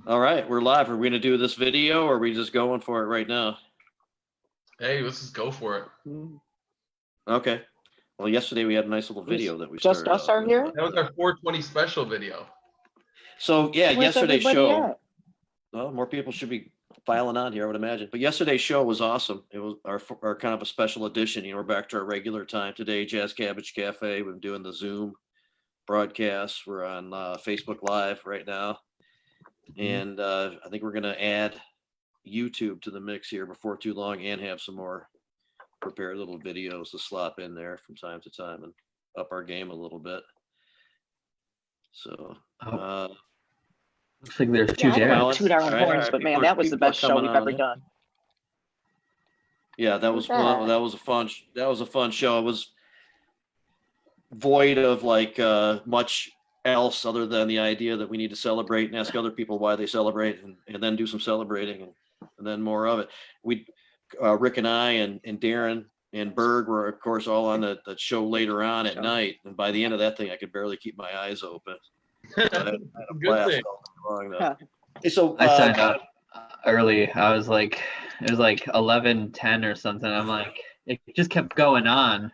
All right, we're live. Are we gonna do this video or are we just going for it right now? Hey, let's just go for it. Okay. Well, yesterday we had a nice little video that we Just started us are with, here? but- That was our 420 special video. So yeah, Where's yesterday's everybody show. at? Well, more people should be filing on here, I would imagine. But yesterday's show was awesome. It was our kind of a special edition. You know, we're back to our regular time today. Jazz Cabbage Cafe. We're doing the Zoom broadcast. We're on Facebook Live right now, and I think we're gonna add YouTube to the mix here before too long, and have some more prepared little videos to slop in there from time to time and up our game a little bit. So. Looks like there's two Yeah, I don't jabs. want to toot our own All right, horns, all right. but man, People that was the are best show coming we've on ever in. done. Yeah, that was Who's that? that was a fun show. It was void of like much else other than the idea that we need to celebrate and ask other people why they celebrate and then do some celebrating and then more of it. We Rick and I and Darren and Berg were of course all on the show later on at night, and by the end of that thing I could barely keep my eyes open. So I had a blast thing. all day long, though. Hey, so I signed up early. I was like, it was like 11:10 or something. I'm like, it just kept going on.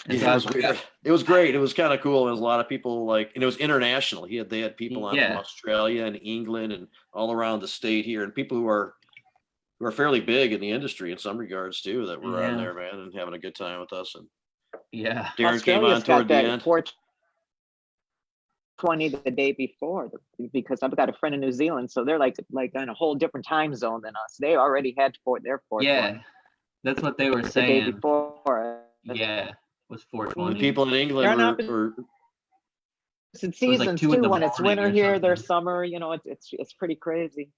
And so yeah, I it was weird. It was great. It was kind of cool. There was a lot of people and it was international. They had people on from Australia and England and all around the state here, and people who are fairly big in the industry in some regards too, that were on there, man, and having a good time with us. And yeah, Darren came on toward the end. 420 the day before, because I've got a friend in New Zealand, so they're like on a whole different time zone than us. They already had their 420. Yeah, that's what they were The saying. day before. Yeah, it was The 420. people in England were It's seasons 2 in too. the When it's morning winter or here, there's something. summer. You know, it's pretty crazy.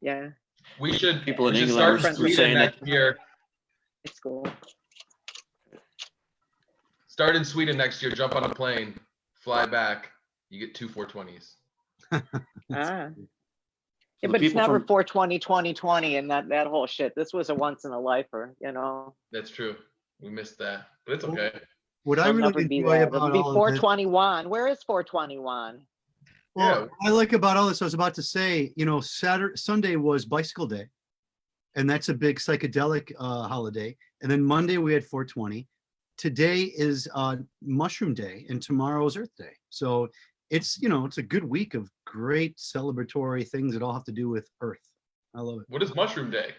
Yeah, We should People in we should England start in were Sweden saying that- next year. it's cool. Start in Sweden next year. Jump on a plane, fly back. You get 2 420s. Ah. So Yeah, the but it's people never from- 420, 2020, and that whole shit. This was a once in a lifer, you know. That's true. We missed that, but it's okay. What I It'll really never be enjoy that. about It'll be all of this, 421. Where is 421? well, Yeah. what I like about all this, I was about to say, you know, Sunday was Bicycle Day, and that's a big psychedelic holiday. And then Monday we had 420. Today is Mushroom Day, and tomorrow is Earth Day. So it's, you know, it's a good week of great celebratory things that all have to do with Earth. I love it. What is Mushroom Day?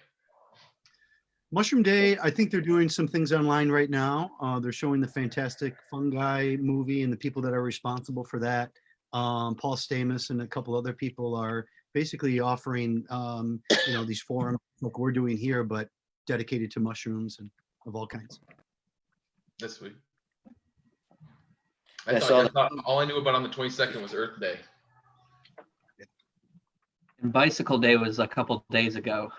Mushroom Day, I think they're doing some things online right now. They're showing the Fantastic Fungi movie and the people that are responsible for that. Paul Stamus and a couple other people are basically offering, you know, these forums like we're doing here, but dedicated to mushrooms and of all kinds. This week. I I saw thought all I knew about on the 22nd was Earth Day. And Bicycle Day was a couple days ago.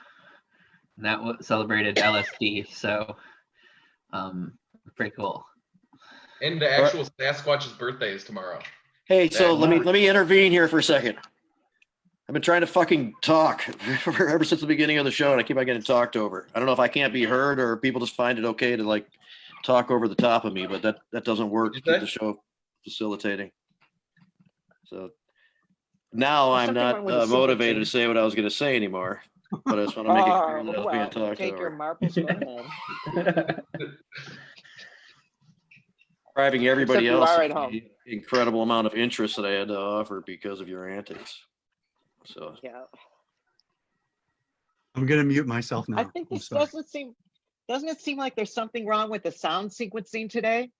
And that celebrated LSD. So, pretty cool. And the actual Sasquatch's birthday is tomorrow. Hey, so Yeah. let me intervene here for a second. I've been trying to fucking talk ever since the beginning of the show, and I keep on getting talked over. I don't know if I can't be heard or people just find it okay to like talk over the top of me, but that doesn't work to keep the show facilitating. So now There's I'm something not wrong with the motivated to sequencing. say what I was going to say anymore. But I just want to make it clear that I was being well, talked take your over. marbles. Go ahead. Driving everybody Except you else are with at home. the incredible amount of interest that I had to offer because of your antics. So Yeah, I'm gonna mute myself now. I think I'm this sorry. doesn't it seem like there's something wrong with the sound sequencing today?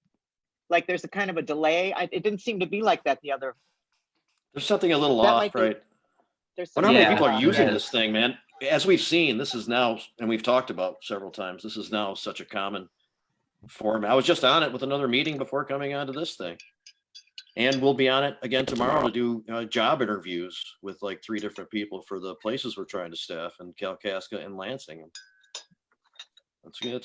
Like there's a kind of a delay. It didn't seem to be like that the other. there's something a little That off, might be- right? There's I wonder how many Yeah, people are using yeah. this thing, man. As we've seen, this is now, and we've talked about several times, this is now such a common form. I was just on it with another meeting before coming onto this thing. And we'll be on it again tomorrow to do job interviews with like 3 different people for the places we're trying to staff in Kalkaska and Lansing.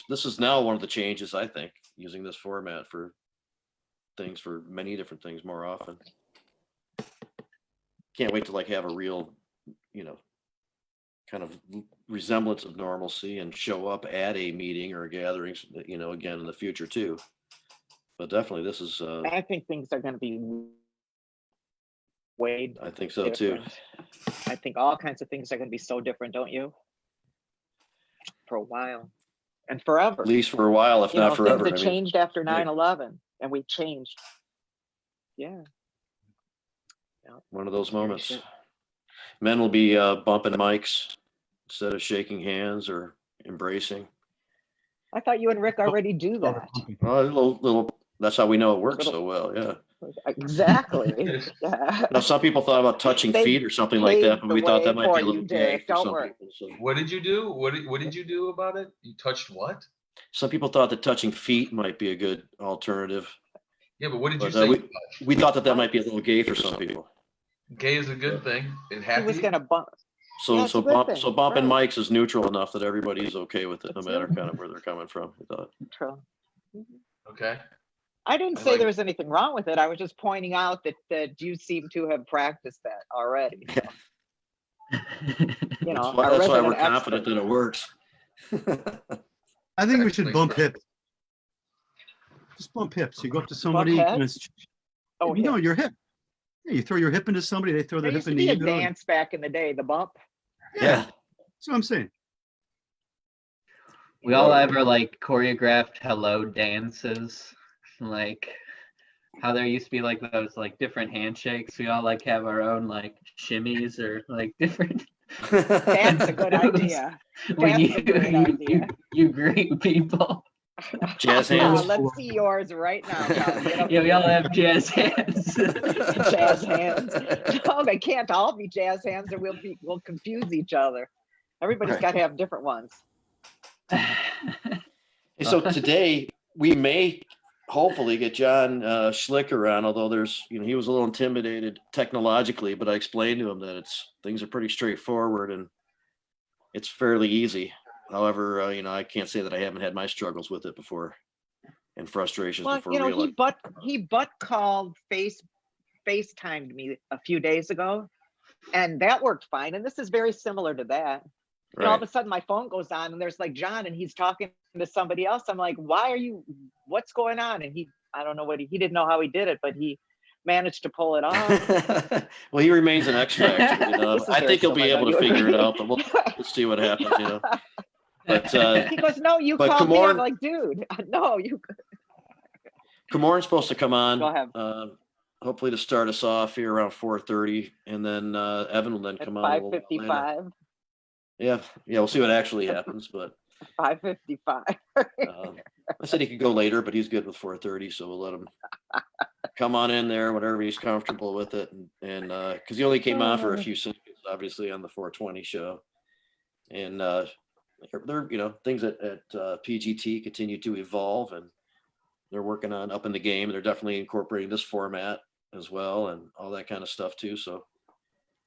This is now one of the changes, I think, using this format for things, for many different things more often. Can't wait to like have a real, you know, kind of resemblance of normalcy and show up at a meeting or a gathering, you know, again in the future too. But definitely this is I think things are going to be way I think so too. different. I think all kinds of things are going to be so different, don't you? For a while and forever. At least for a while, if You not know, forever. things that changed after like- 9/11, and we changed. Yeah. One of those Scary moments. shit. Men will be bumping mics instead of shaking hands or embracing. I thought you and Rick already do that. Well, a little. That's how we know it works so well. Yeah. Exactly. Yeah. Now, some people thought about touching They feet or something like that, paved but the we thought way that might be for a little you, gay Dick. for Don't some worry. people. So What did you do? What did you do about it? You touched what? some people thought that touching feet might be a good alternative. Yeah, but what did you But say? we thought that might be a little gay for some people. Gay is a good thing. It He happy. was gonna bump. So Yeah, it's a good thing, bumping right. mics is neutral enough that everybody's okay with it, no It's matter neutral. kind of where they're coming from. We thought. True. Okay. I didn't I say like- there was anything wrong with it. I was just pointing out that you seem to have practiced that already. So, you know, our That's why resident we're confident expert. that it works. I think we should Thanks, bump bro. hips. Just bump hips. You go up to somebody. heads? and it's, Oh, you know, yeah. your hip. Yeah, you throw your hip into somebody, they throw their There hip used to into be a you. dance back in the day, the bump. Yeah. That's what I'm saying. We all ever like choreographed hello dances, like how there used to be like those like different handshakes. We all like have our own like shimmies or like different. That's a good idea. when That's a great idea. you greet people. Jazz hands. Let's see yours right now, Colin. Get up Yeah, we here. all have jazz hands. Jazz hands. No, they can't all be jazz hands, or we'll confuse each other. Everybody's Right. got to have different ones. Hey, so today we may hopefully get John Schlicker on, although he was a little intimidated technologically, but I explained to him that things are pretty straightforward and it's fairly easy. However, I can't say that I haven't had my struggles with it before and frustrations Well, before he realizing. butt called FaceTimed me a few days ago, and that worked fine. And this is very similar to that. And all of a sudden my phone goes on and there's like John and he's talking to somebody else. I'm like, what's going on? And I don't know he didn't know how he did it, but he managed to pull it off. Well, he remains an X factor. This is I very think he'll be similar, able to don't you figure it agree? out, but let's see what happens. But He goes, no, you but called me. I'm Kamorn- like, dude, no, you Kamorn's supposed to come on. Go ahead. Hopefully to start us off here around 4:30, and then Evan will then at come on. a little while later. 5:55. Yeah, we'll see what actually happens. But 5:55. I said he could go later, but he's good with 4:30, so we'll let him come on in there whenever he's comfortable with it. And because he only came on for a few seconds, obviously on the 420 show, and they're things at PGT continue to evolve, and they're working on upping the game. They're definitely incorporating this format as well, and all that kind of stuff too. So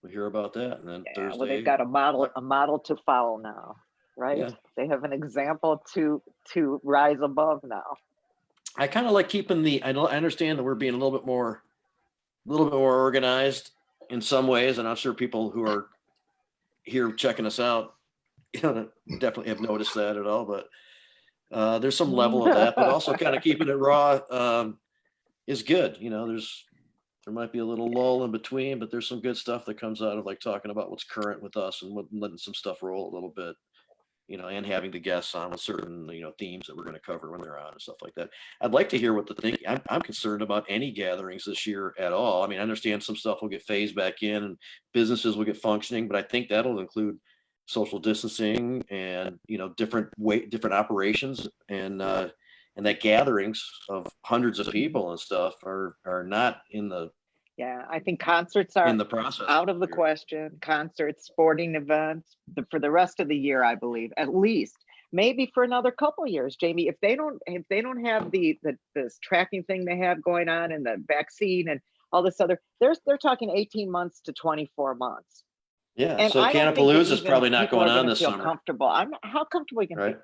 we hear about that, and then Yeah, Thursday. well, they've got a model to follow now, right? Yeah. They have an example to rise above now. I kind of like keeping I understand that we're being a little bit more organized in some ways, and I'm sure people who are here checking us out, definitely have noticed that at all. But there's some level of that, but also kind of keeping it raw is good. There might be a little lull in between, but there's some good stuff that comes out of like talking about what's current with us and letting some stuff roll a little bit, and having the guests on with certain, themes that we're going to cover when they're on and stuff like that. I'd like to hear what I'm concerned about any gatherings this year at all. I mean, I understand some stuff will get phased back in and businesses will get functioning, but I think that'll include social distancing and, different operations and that gatherings of hundreds of people and stuff are not in the I think concerts are process out of the question. Concerts, sporting events for the rest of the year, I believe, at least maybe for another couple of years, Jamie, if they don't have this tracking thing they have going on and the vaccine and all this other, they're talking 18 months to 24 months. Yeah. And So I don't think that Cannapalooza is even probably not people going are on gonna this feel summer. comfortable. How comfortable you can Right. be.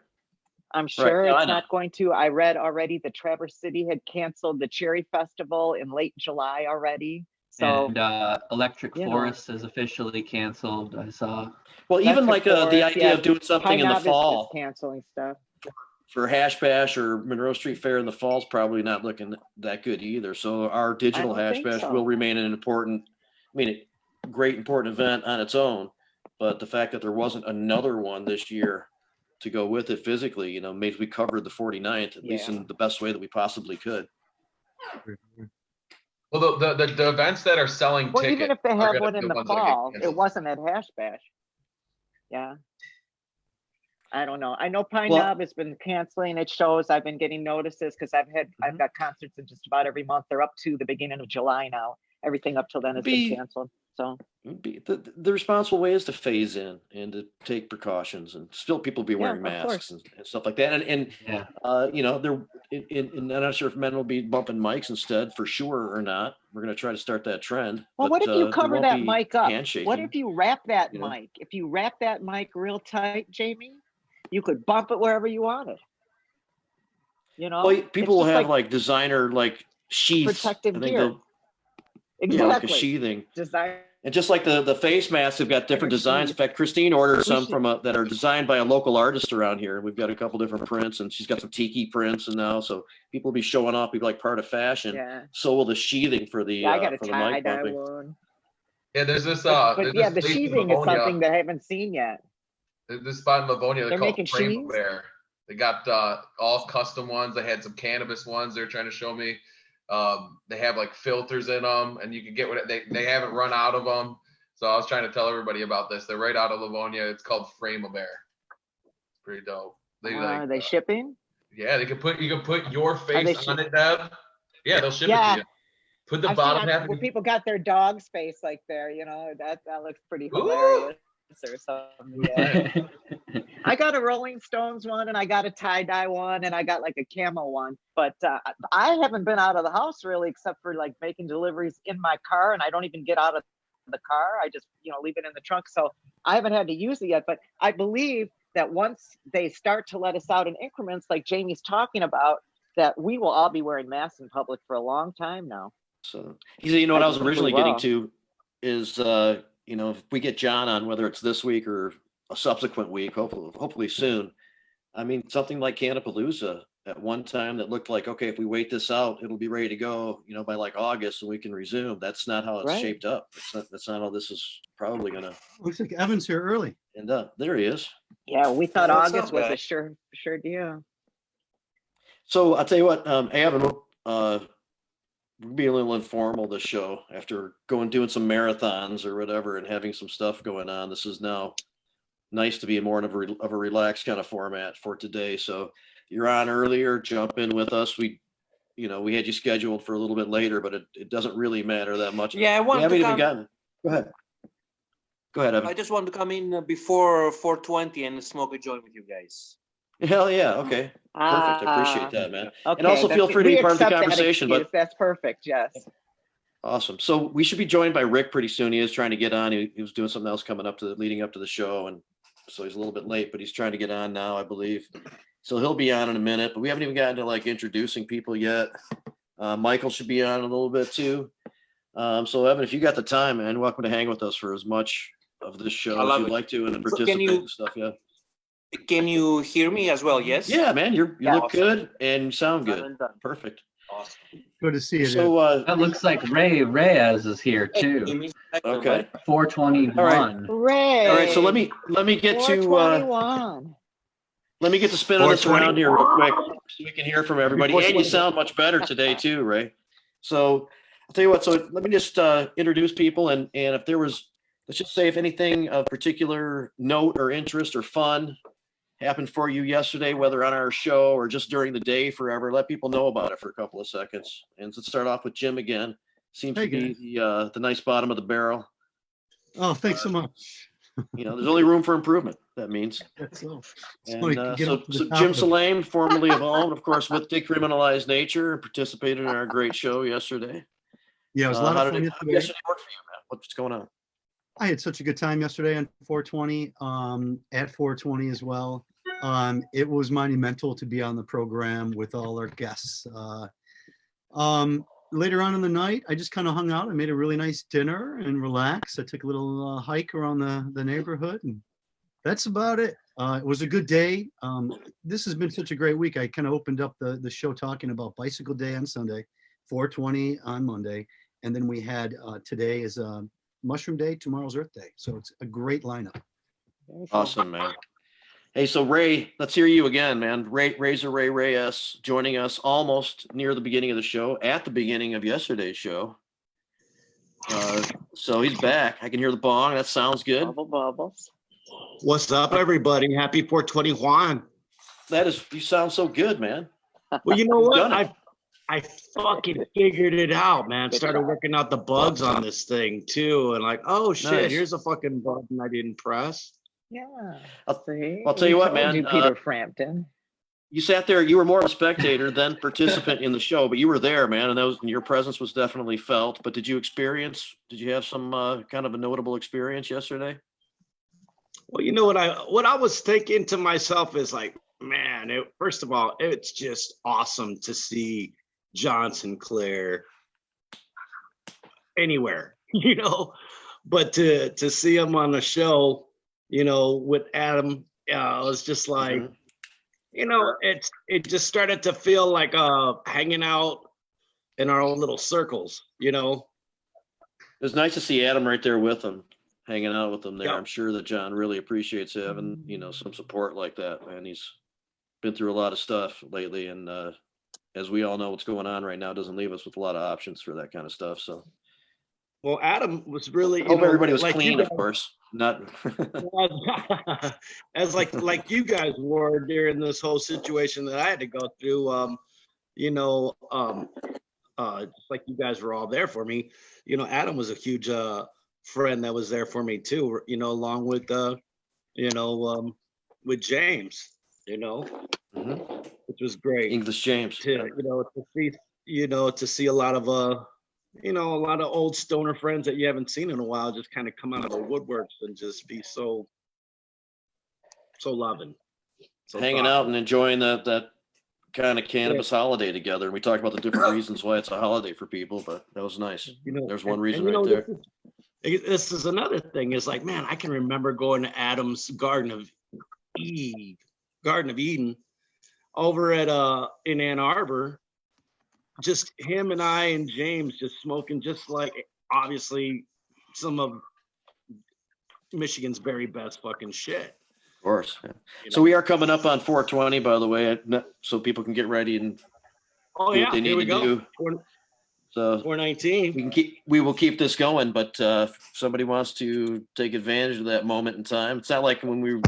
I'm sure No, I it's know. not going to. I read already the Traverse City had canceled the Cherry Festival in late July already. So And Electric you know. Forest is officially canceled. I saw. Well, even Electric like the Forest, idea yeah. of doing something in the High Knob is fall canceling stuff. for Hash Bash or Monroe Street Fair in the fall is probably not looking that good either. So our digital don't Hash think Bash so. will remain an important. mean, great important event on its own, but the fact that there wasn't another one this year to go with it physically, you know, made we covered the 49th, at least Yeah. in the best way that we possibly could. Well, the events that are selling Well, tickets even if they are have gonna one be in the the ones that get fall, it canceled. wasn't at Hash Bash. Yeah. I don't know. I know Pine Well- Knob has been canceling its shows. I've been getting notices because I've got concerts in just about every month. They're up to the beginning of July now. Everything up till then has been Be- canceled. So The responsible way is to phase in and to take precautions, and still people be wearing of course. masks and stuff like that. And Yeah. you know, I'm not sure if men will be bumping mics instead for sure or not. We're going to try to start that trend. well, but, what if you there cover won't that be mic up? What handshaking. if you wrap that you know? mic? If you wrap that mic real tight, Jamie, you could bump it wherever you wanted. You know, Well, It's people will just have like designer like sheaths. protective I think gear. they'll yeah, like a Exactly. sheathing. Design. And just like the face masks have got different a designs. In sheath. fact, Christine ordered We some should- from that are designed by a local artist around here. We've got a couple different prints, and she's got some tiki prints, and now so people will be showing off, be like part of fashion. Yeah. So will the sheathing for the Yeah, I got a for the tie mic dye bumping. one. Yeah, there's this But there's yeah, this the place in sheathing is something Livonia. that I haven't seen yet. There's this spot in Livonia They're they're called making Frame sheaths? Bear. They got all custom ones. They had some cannabis ones they're trying to show me. They have like filters in them, and you can get what they haven't run out of them. So I was trying to tell everybody about this. They're right out of Livonia. It's called Frame a Bear. It's pretty dope. They Are they shipping? yeah, you can put your they face on it, Deb. Yeah, they'll ship it Yeah. to you. Put the I've bottom seen half. where people got their dog's face like there, you know, that looks pretty Ooh. hilarious or something. Yeah. I got a Rolling Stones one, and I got a tie-dye one, and I got like a camo one. But I haven't been out of the house really, except for like making deliveries in my car, and I don't even get out of the car. I just, you know, leave it in the trunk. So I haven't had to use it yet. But I believe that once they start to let us out in increments, like Jamie's talking about, that we will all be wearing masks in public for a long time now. So he said, you know what I I was think we originally getting will. to is you know, if we get John on, whether it's this week or a subsequent week, hopefully soon. I mean, something like Cannapalooza at one time that looked like, okay, if we wait this out, it'll be ready to go, you know, by like August and we can resume. That's not how it's Right. shaped up. That's not how this is probably gonna Looks like Evan's here early. end up. There he is. Yeah, we thought What's August up, was a guys? sure deal. So I'll tell you what, Evan, we'll be a little informal this show after doing some marathons or whatever and having some stuff going on. This is now nice to be more of a relaxed kind of format for today. So you're on earlier, jump in with us. We had you scheduled for a little bit later, but it doesn't really matter that much. Yeah, I We want haven't to even come. gotten. Go ahead, I Evan. just want to come in before 4:20 and smoke a joint with you guys. Hell yeah. Okay. Perfect. I appreciate that, man. Okay, also feel that's- free to we be part of the accept that conversation, but- excuse. That's perfect. Yes. Awesome. So we should be joined by Rick pretty soon. He is trying to get on. He was doing something else leading up to the show. And so he's a little bit late, but he's trying to get on now, I believe. So he'll be on in a minute, but we haven't even gotten to like introducing people yet. Michael should be on a little bit too. So Evan, if you got the time, man, welcome to hang with us for as much of this show I as love you'd it. like to and So participate you- and stuff. Yeah. Can you hear me as well? Yes. Yeah, man, you look Awesome. good and you sound Done good. and done. Perfect. Awesome. Good to see you. So, That looks like Reyes is here Give too. me a second, okay. 421. Hooray. All right. So let me get to, 421. let me get to spinning this around here real quick so we can hear from everybody. And you 420. sound much better today too, Ray. So I'll tell you what, so let me just introduce people and if there was, let's just say if anything of particular note or interest or fun happened for you yesterday, whether on our show or just during the day forever, let people know about it for a couple of seconds. And let's start off with Jim again. Seems Hey, to be the nice bottom of the barrel. Oh, thanks so much. You know, there's only room for improvement, that means. That's all. And, we can get so up to the top Jim of it. Salame, formerly of Home, of course, with Decriminalized Nature, participated in our great show yesterday. Yeah, it was a lot How of did fun it yesterday. yesterday work for you, man? What's going on? I had such a good time yesterday on 420, at 420 as well. It was monumental to be on the program with all our guests. Later on in the night, I just kind of hung out. I made a really nice dinner and relaxed. I took a little hike around the neighborhood, and that's about it. It was a good day. This has been such a great week. I kind of opened up the show talking about Bicycle Day on Sunday, 420 on Monday, and then we had today is Mushroom Day, tomorrow's Earth Day. So it's a great lineup. Awesome, man. Hey, so Ray, let's hear you again, man. Razor Ray Reyes joining us almost near the beginning of the show, at the beginning of yesterday's show. So he's back. I can hear the bong. That sounds good. Bubble bubbles. What's up, everybody? Happy 421. You sound so good, man. Well, you know You've what? done it. I fucking figured it out, man. Started working out the bugs on this thing too, and like, oh shit, Nice. here's a fucking button I didn't press. Yeah. I'll- See? I'll tell you We what, told man, you, Peter Frampton. You sat there. You were more of a spectator than participant in the show, but you were there, man, and your presence was definitely felt. But did you have some kind of a notable experience yesterday? Well, you know what I was thinking to myself is like, man, first of all, it's just awesome to see John Sinclair anywhere, you know, but to see him on the show, you know, with Adam, it was just like, you know, it just started to feel like hanging out in our own little circles, you know. It was nice to see Adam right there with him, hanging out with him there. Yeah. I'm sure that John really appreciates having, some support like that, man. He's been through a lot of stuff lately, and as we all know, what's going on right now doesn't leave us with a lot of options for that kind of stuff. So Well, Adam was really, hope everybody was like you clean, of guys- course. Not as like you guys were during this whole situation that I had to go through. Just like you guys were all there for me. You know, Adam was a huge friend that was there for me too. You know, along with with James. You know, which was great. English James. To see a lot of a lot of old stoner friends that you haven't seen in a while just kind of come out of the woodworks and just be so loving. So Hanging out and enjoying that kind of cannabis holiday together. And we talked about the different reasons why it's a holiday for people, but that was nice. There's one reason right there. This is another thing. Is like, man, I can remember going to Adam's Garden of Eden over at in Ann Arbor. Just him and I and James just smoking, just like obviously some of Michigan's very best fucking shit. Of course. Yeah. So we are coming up on 420, by the way, so people can get ready and do what they need to do. So 419. We will keep this going, but if somebody wants to take advantage of that moment in time, it's not like when we were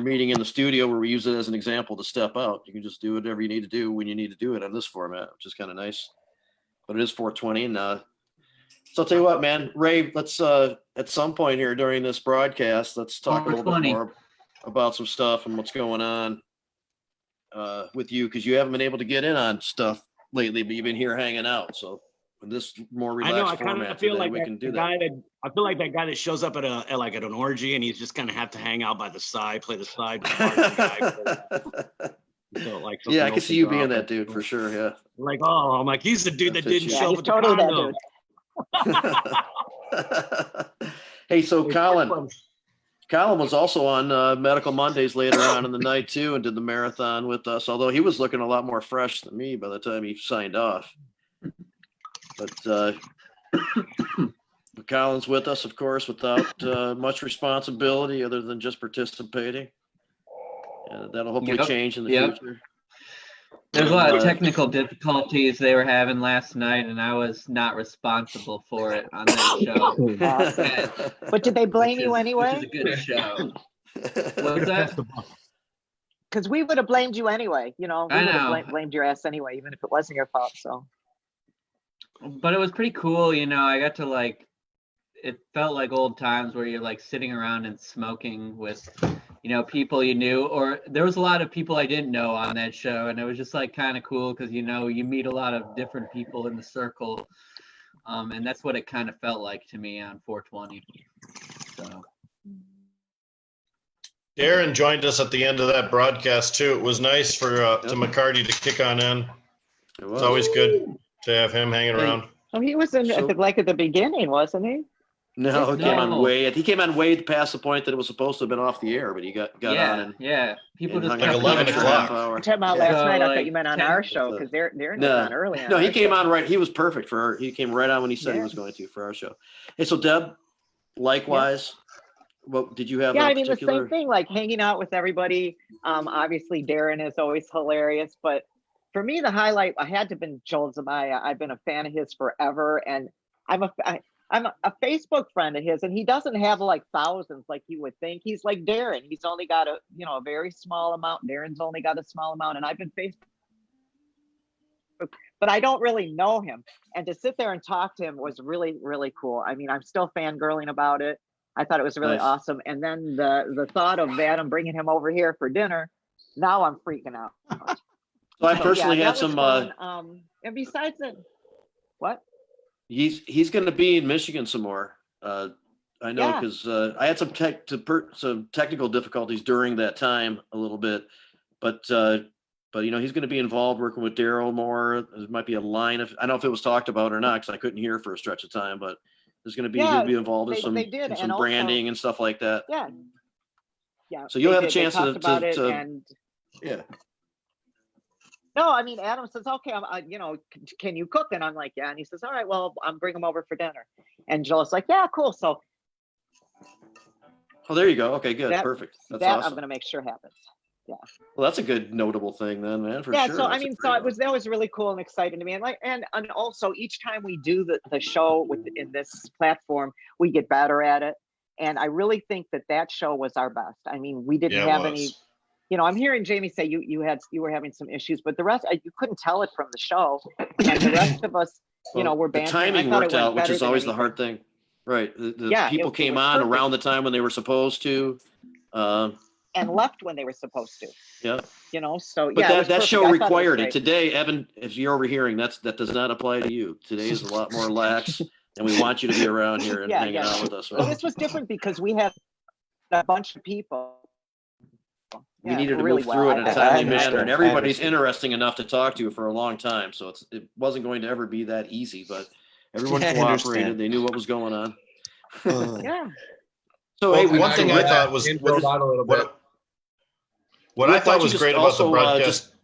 meeting in the studio where we use it as an example to step out. You can just do whatever you need to do when you need to do it on this format, which is kind of nice. But it is 420, and so I'll tell you what, man, Ray, let's at some point here during this broadcast, let's talk a little bit more about some stuff and what's going on with you, because you haven't been able to get in on stuff lately, but you've been here hanging out. So in this more relaxed format today, we can do that. I feel like that guy that shows up at an orgy and he's just gonna have to hang out by the side, play the side. So, like, yeah, I can see you being that dude for sure. Yeah. Like, I'm like, he's the dude that didn't show up. He's totally that dude. Hey, so Colin was also on Medical Mondays later on in the night too, and did the marathon with us. Although he was looking a lot more fresh than me by the time he signed off. But Colin's with us, of course, without much responsibility other than just participating. That'll hopefully change in the future. There's a lot of technical difficulties they were having last night, and I was not responsible for it on that show. Awesome. But did they blame you anyway? Which is a good show. What was that? Because we would have blamed you anyway. You know, we I would know. have blamed your ass anyway, even if it wasn't your fault. So. But it was pretty cool, I got to it felt like old times where you're sitting around and smoking with, people you knew, or there was a lot of people I didn't know on that show. And it was just kind of cool because, you meet a lot of different people in the circle. And that's what it kind of felt like to me on 420. So. Darren joined us at the end of that broadcast too. It was nice for to McCarty to kick on in. It's always good to have him hanging around. Oh, he was at the beginning, wasn't he? No, he came on way. He came on way past the point that it was supposed to have been off the air, but he got on and People and just hung like out 11 for an o'clock. extra half-hour. Talking about last night, I thought you meant on 10 our show because they're not on early. No, he came on right. He was perfect for our. He came right on when he said he was going to for our show. Hey, so Deb, likewise. What did you have? Yeah, a I mean, the particular... same thing, like hanging out with everybody. Obviously, Darren is always hilarious, but for me, the highlight I had to have been Joel Zamaya. I've been a fan of his forever, and I'm a Facebook friend of his, and he doesn't have like thousands like you would think. He's like Darren. He's only got a very small amount. Darren's only got a small amount, and I've been Facebook, but I don't really know him. And to sit there and talk to him was really, really cool. I mean, I'm still fangirling about it. I thought it was really awesome. And then the thought of Adam bringing him over here for dinner, now I'm freaking out. So I personally had some. And besides that, what? He's going to be in Michigan some more. I know because I had some technical difficulties during that time a little bit, but he's going to be involved working with Daryl more. There might be a line of, I don't know if it was talked about or not because I couldn't hear for a stretch of time, but there's going to be he'll be involved in some branding and stuff like that. Yeah. Yeah. So you'll have a chance to yeah. No, I mean, Adam says, okay, can you cook? And I'm like, yeah. And he says, all right, well, I'm bringing him over for dinner. And Joel's like, yeah, cool. So. Oh, there you go. Okay, good. Perfect. That's awesome. I'm going to make sure happens. Yeah. Well, that's a good notable thing then, man, for yeah, sure. So, I mean, that was really cool and exciting to me. And also each time we do the show in this platform, we get better at it. And I really think that show was our best. I mean, we didn't have any. I'm hearing Jamie say you were having some issues, but the rest you couldn't tell it from the show, and the rest of us, were bantering. The timing worked out, which is always the hard thing, right? The people came on around the time when they were supposed to, and left when they were supposed to. Yeah. So but that show required it. Today, Evan, if you're overhearing, that does not apply to you. Today is a lot more lax, and we want you to be around here and hanging out with us. Right? Well, this was different because we had a bunch of people. We needed to move through it in a timely manner, and everybody's interesting enough to talk to for a long time. So it wasn't going to ever be that easy, but everyone cooperated. They knew what was going on. Yeah. So hey, one thing I thought was what I thought was great about the broadcast.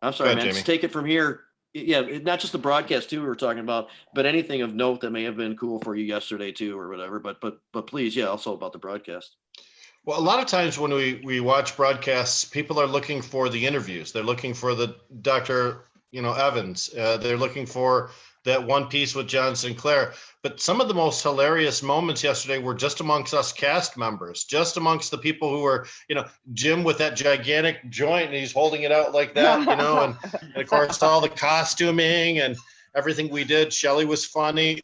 I'm sorry, man. Just take it from here. Yeah, not just the broadcast too we were talking about, but anything of note that may have been cool for you yesterday too, or whatever. But please, also about the broadcast. Well, a lot of times when we watch broadcasts, people are looking for the interviews. They're looking for the Dr. Evans. They're looking for that one piece with John Sinclair. But some of the most hilarious moments yesterday were just amongst us cast members, just amongst the people who were, Jim with that gigantic joint and he's holding it out like that, and of course all the costuming and everything we did. Shelly was funny.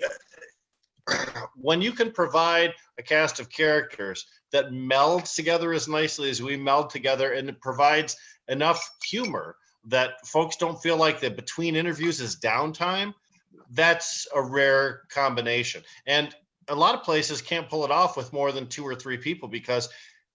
When you can provide a cast of characters that melds together as nicely as we meld together, and it provides enough humor that folks don't feel like that between interviews is downtime, that's a rare combination. And a lot of places can't pull it off with more than 2 or 3 people because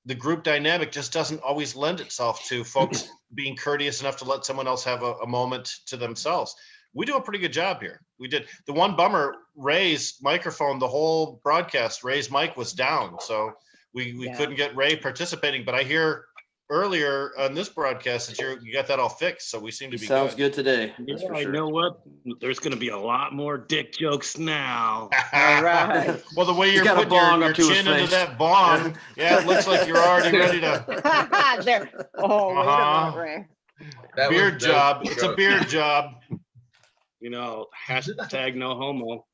the group dynamic just doesn't always lend itself to folks being courteous enough to let someone else have a moment to themselves. We do a pretty good job here. We did. The one bummer, Reyes' microphone, the whole broadcast, Reyes' mic was down. So we couldn't get Ray participating, but I hear earlier on this broadcast that you got that all fixed. So we seem to be Sounds good today. Yeah, for sure. You know what? There's going to be a lot more dick jokes now. All right. Well, the way you're putting your chin into that bong, it looks like you're already ready to. There. Oh, wait a minute, Ray. Beard job. It's a beard job. Hashtag no homo.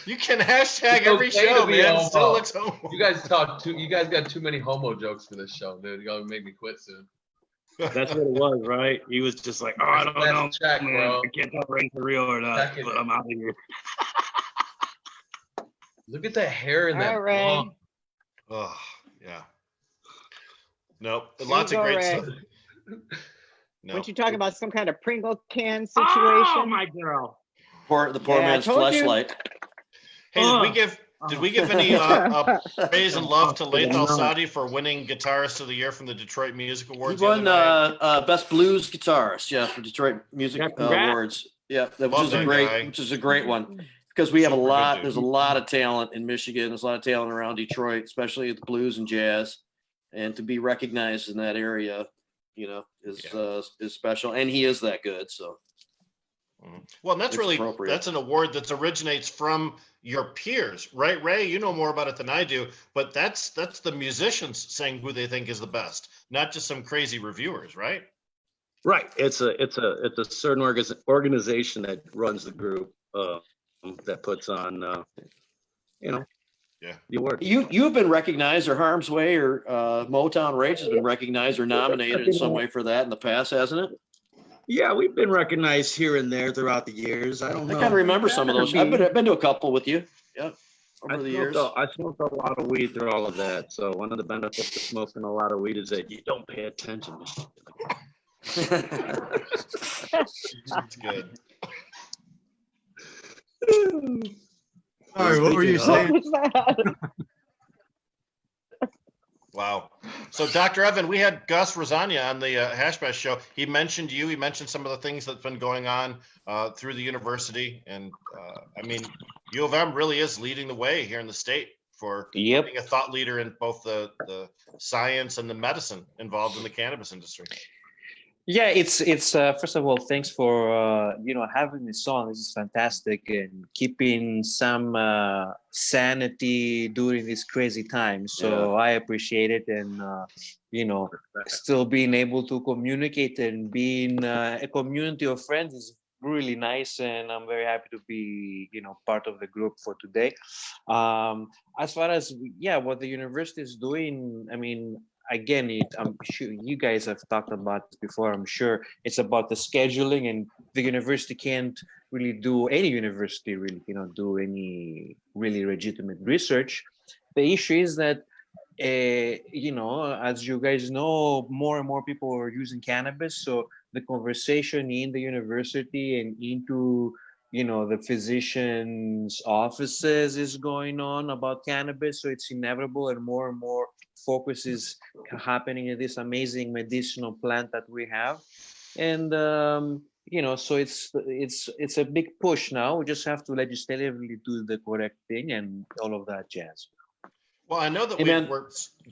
You can hashtag every show, man. It still looks homo. You guys got too many homo jokes for this show, dude. You're gonna make me quit soon. That's what it was, right? He was just like, I don't know, check, man. bro. I can't tell if it's real or not, but I'm out of here. Look at the hair in that. All right. Oh, yeah. Nope. Lots of great stuff. No. Weren't you talking about some kind of Pringle can situation? Oh, my girl. The poor man's fleshlight. Hey, did we give any praise and love to Laith Al-Sadi for winning Guitarist of the Year from the Detroit Music Awards? He won Best Blues Guitarist, for Detroit Music Awards. Yeah, which is a great one because we have there's a lot of talent in Michigan. There's a lot of talent around Detroit, especially the blues and jazz, and to be recognized in that area, is special. And he is that good, so. Well, and It's appropriate. that's an award that originates from your peers, right? Ray, you know more about it than I do, but that's the musicians saying who they think is the best, not just some crazy reviewers, right? Right. It's a certain organization that runs the group that puts on Yeah. the award. You've been recognized, or Harm's Way, or Motown Rage has been recognized or nominated in some way for that in the past, hasn't it? Yeah, we've been recognized here and there throughout the years. I don't I know. kind of remember some of those. I've been to a couple with you. Yeah, over the years. I smoked a lot of weed through all of that. So one of the benefits of smoking a lot of weed is that you don't pay attention. That's good. All right, what were you saying? What was that? Wow. So, Dr. Evan, we had Gus Rosania on the Hash Bash show. He mentioned you. He mentioned some of the things that's been going on through the university. And I mean, U of M really is leading the way here in the state for Yep. being a thought leader in both the science and the medicine involved in the cannabis industry. Yeah, it's first of all, thanks for having this on. This is fantastic, and keeping some sanity during these crazy times. So I appreciate it, and still being able to communicate and being a community of friends is really nice, and I'm very happy to be part of the group for today. As far as what the university is doing, I mean, again, I'm sure you guys have talked about this before. I'm sure it's about the scheduling, and the university can't really do any really legitimate research. The issue is that, as you guys know, more and more people are using cannabis. So the conversation in the university and into the physicians' offices is going on about cannabis. So it's inevitable, and more focus is happening in this amazing medicinal plant that we have. And so it's a big push now. We just have to legislatively do the correct thing and all of that jazz. Well, I know that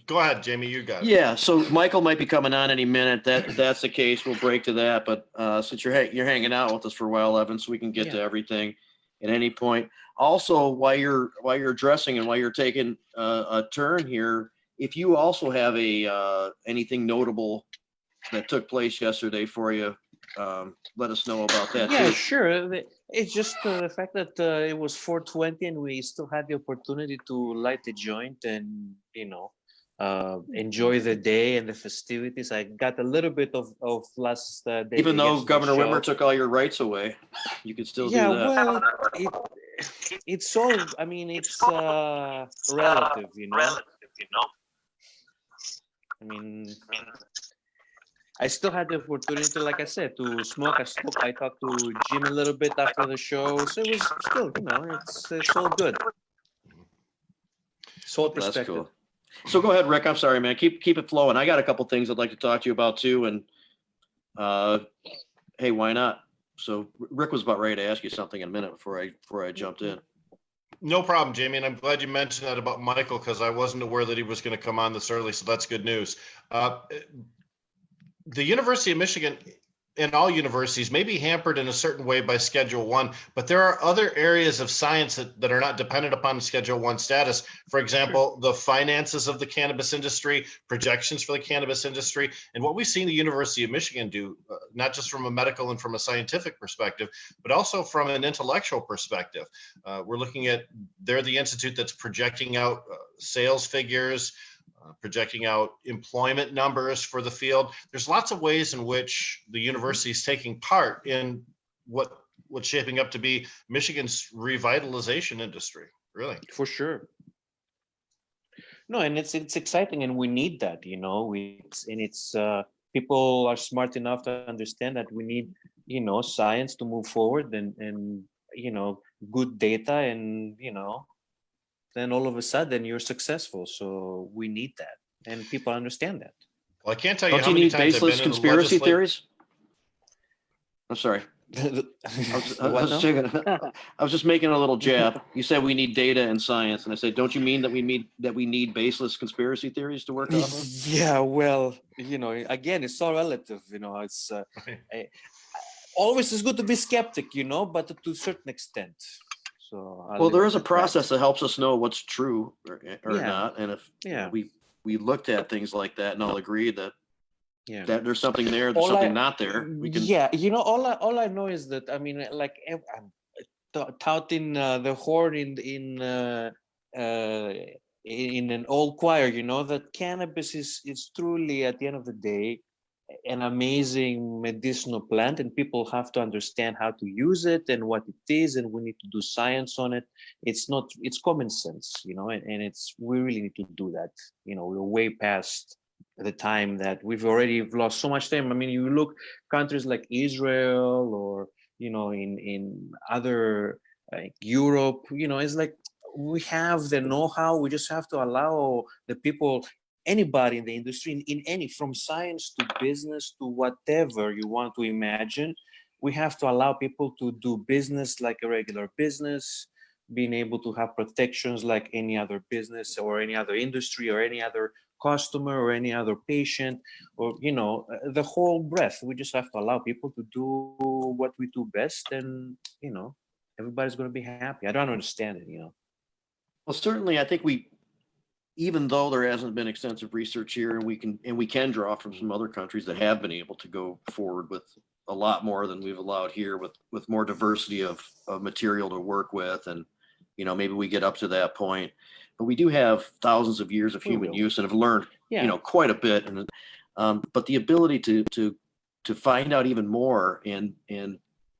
go ahead, Jamie, you got it. Yeah, so Michael might be coming on any minute. If that's the case, we'll break to that. But since you're hanging out with us for a while, Evan, so we can get to everything at any point. Also, while you're dressing and while you're taking a turn here, if you also have anything notable that took place yesterday for you, let us know about that. Yeah, too. sure. It's just the fact that it was 4:20 and we still had the opportunity to light the joint and enjoy the day and the festivities. I got a little bit of last day. Even though Governor Whitmer took all your rights away, you could still do that. Well, it's all. I mean, it's relative, I mean, I still had the opportunity, like I said, to smoke. I talked to Jim a little bit after the show, so it was still, it's all good. It's all perspective. That's cool. So go ahead, Rick. I'm sorry, man. Keep it flowing. I got a couple things I'd like to talk to you about too, and hey, why not? So Rick was about ready to ask you something in a minute before I jumped in. No problem, Jamie, and I'm glad you mentioned that about Michael, because I wasn't aware that he was going to come on this early, so that's good news. The University of Michigan, and all universities, may be hampered in a certain way by Schedule 1, but there are other areas of science that are not dependent upon Schedule 1 status. For example, the finances of the cannabis industry, projections for the cannabis industry, and what we've seen the University of Michigan do, not just from a medical and from a scientific perspective, but also from an intellectual perspective. We're looking at, they're the institute that's projecting out sales figures, projecting out employment numbers for the field. There's lots of ways in which the university is taking part in what's shaping up to be Michigan's revitalization industry, really. For sure. No, and it's exciting, and we need that, people are smart enough to understand that we need, science to move forward and good data, and then all of a sudden you're successful. So we need that, and people understand that. Well, I can't tell you Don't how you many need times I've been baseless in conspiracy the theories? I'm sorry. I was just making a little jab. You said we need data and science, and I said, don't you mean that we need baseless conspiracy theories to work off of? Yeah, well, again, it's all relative. It's always it's good to be skeptic, but to a certain extent. So Well, there is a process that helps us know what's true or Yeah. not. And if Yeah. we looked at things like that and all agreed that Yeah. that there's something there, there's All something I- not there, we can. Yeah, all I know is that, I mean, like I'm touting the horn in an old choir, that cannabis is truly, at the end of the day, an amazing medicinal plant, and people have to understand how to use it and what it is, and we need to do science on it. It's common sense, and we really need to do that. We're way past the time that we've lost so much time. I mean, you look countries like Israel or in other like Europe, it's like we have the know-how. We just have to allow the people, anybody in the industry, in any, from science to business to whatever you want to imagine, we have to allow people to do business like a regular business, being able to have protections like any other business or any other industry or any other customer or any other patient, or the whole breadth. We just have to allow people to do what we do best, and everybody's going to be happy. I don't understand it. Well, certainly, I think even though there hasn't been extensive research here, and we can draw from some other countries that have been able to go forward with a lot more than we've allowed here, with more diversity of material to work with, and maybe we get up to that point. But we do have thousands of years of human use and have learned quite a bit, and but the ability to find out even more and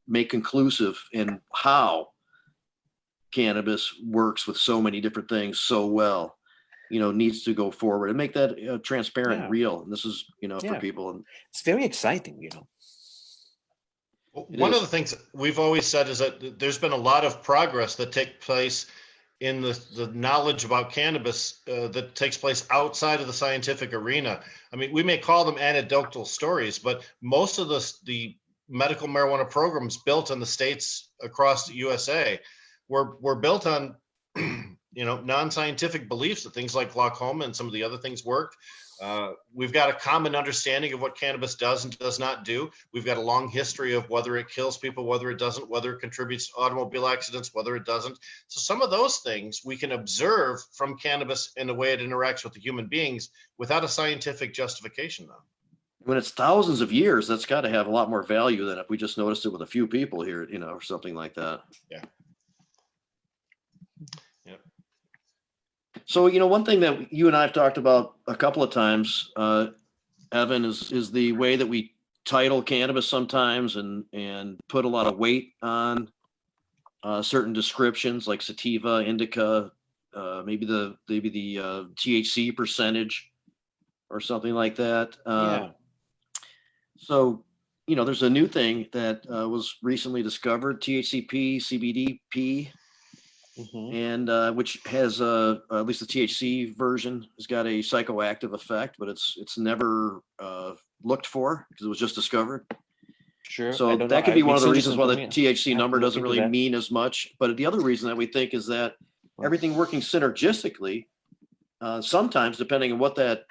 make conclusive in how cannabis works with so many different things so well, needs to go forward and make that transparent and real. And this is, for people. And it's very exciting, One of the things we've always said is that there's been a lot of progress that take place in the knowledge about cannabis that takes place outside of the scientific arena. I mean, we may call them anecdotal stories, but most of the medical marijuana programs built in the states across the USA were built on non-scientific beliefs that things like glaucoma and some of the other things work. We've got a common understanding of what cannabis does and does not do. We've got a long history of whether it kills people, whether it doesn't, whether it contributes to automobile accidents, whether it doesn't. So some of those things we can observe from cannabis in the way it interacts with the human beings without a scientific justification, though. When it's thousands of years, that's got to have a lot more value than if we just noticed it with a few people here, or something like that. Yeah. So, one thing that you and I have talked about a couple of times, Evan, is the way that we title cannabis sometimes and put a lot of weight on certain descriptions like sativa, indica, maybe the THC percentage or something like that. So, there's a new thing that was recently discovered, THCP, CBDP. And which has at least the THC version has got a psychoactive effect, but it's never looked for because it was just discovered. Sure. So that could be one of the reasons why the THC number doesn't really mean as much. But the other reason that we think is that everything working synergistically, sometimes depending on what that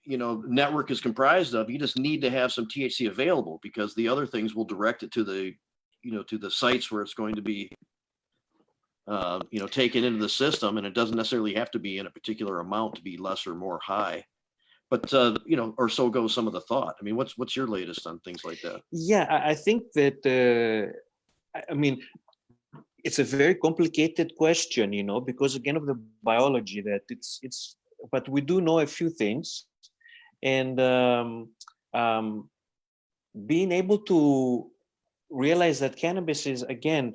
network is comprised of, you just need to have some THC available because the other things will direct it to the to the sites where it's going to be taken into the system, and it doesn't necessarily have to be in a particular amount to be less or more high, but or so goes some of the thought. I mean, what's your latest on things like that? Yeah, I think that I mean, it's a very complicated question, because again of the biology that it's but we do know a few things, and being able to realize that cannabis is again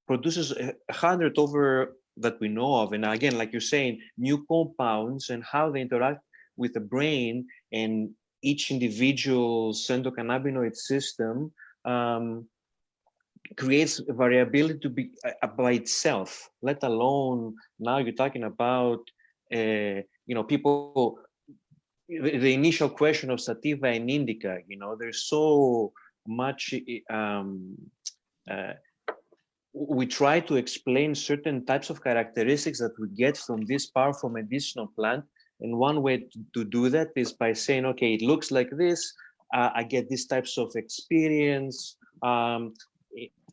produces 100 over that we know of, and again, like you're saying, new compounds and how they interact with the brain and each individual's endocannabinoid system creates variability to be by itself, let alone now you're talking about people, the initial question of sativa and indica, there's so much we try to explain certain types of characteristics that we get from this powerful medicinal plant. And one way to do that is by saying, okay, it looks like this. I get these types of experience.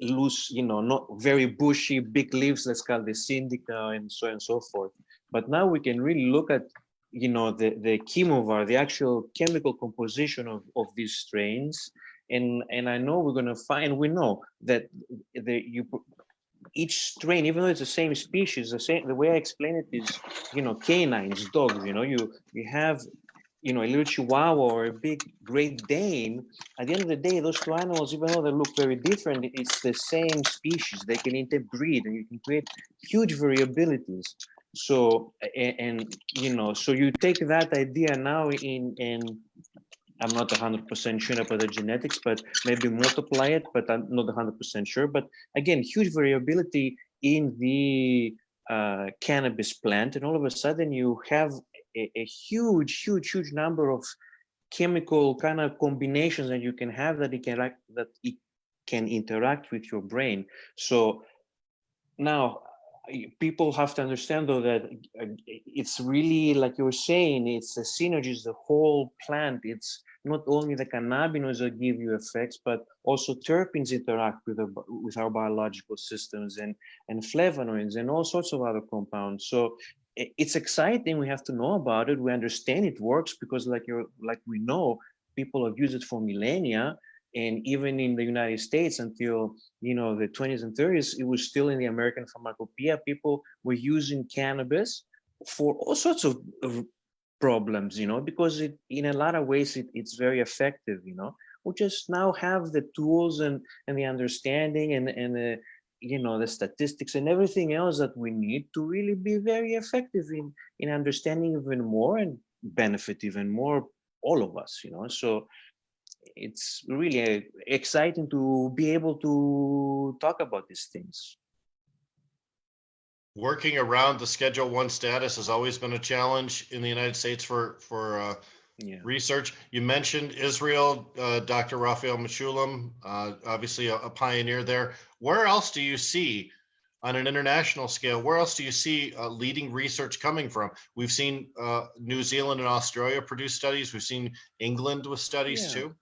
Loose, not very bushy, big leaves, let's call this indica, and so on and so forth. But now we can really look at, the chemovar, the actual chemical composition of these strains. And I know we're going to find, we know that each strain, even though it's the same species, the way I explain it is, canines, dogs, you have, a little Chihuahua or a big Great Dane. At the end of the day, those two animals, even though they look very different, it's the same species. They can interbreed, and you can create huge variabilities. So, so you take that idea now and I'm not 100% sure about the genetics, but maybe multiply it, but I'm not 100% sure. But again, huge variability in the cannabis plant, and all of a sudden you have a huge number of chemical kind of combinations that you can have that it can interact with your brain. So now people have to understand, though, that it's really, like you were saying, it's a synergy, it's the whole plant. It's not only the cannabinoids that give you effects, but also terpenes interact with our biological systems, and flavonoids and all sorts of other compounds. So it's exciting. We have to know about it. We understand it works because, like we know, people have used it for millennia. And even in the United States, until the 20s and 30s, it was still in the American pharmacopoeia. People were using cannabis for all sorts of problems, because in a lot of ways it's very effective. We just now have the tools and the understanding and the the statistics and everything else that we need to really be very effective in understanding even more and benefit even more all of us. So it's really exciting to be able to talk about these things. Working around the Schedule 1 status has always been a challenge in the United States for research. You mentioned Israel, Dr. Raphael Mechoulam, obviously a pioneer there. Where else do you see, on an international scale, where else do you see leading research coming from? We've seen New Zealand and Australia produce studies. We've seen England with studies too.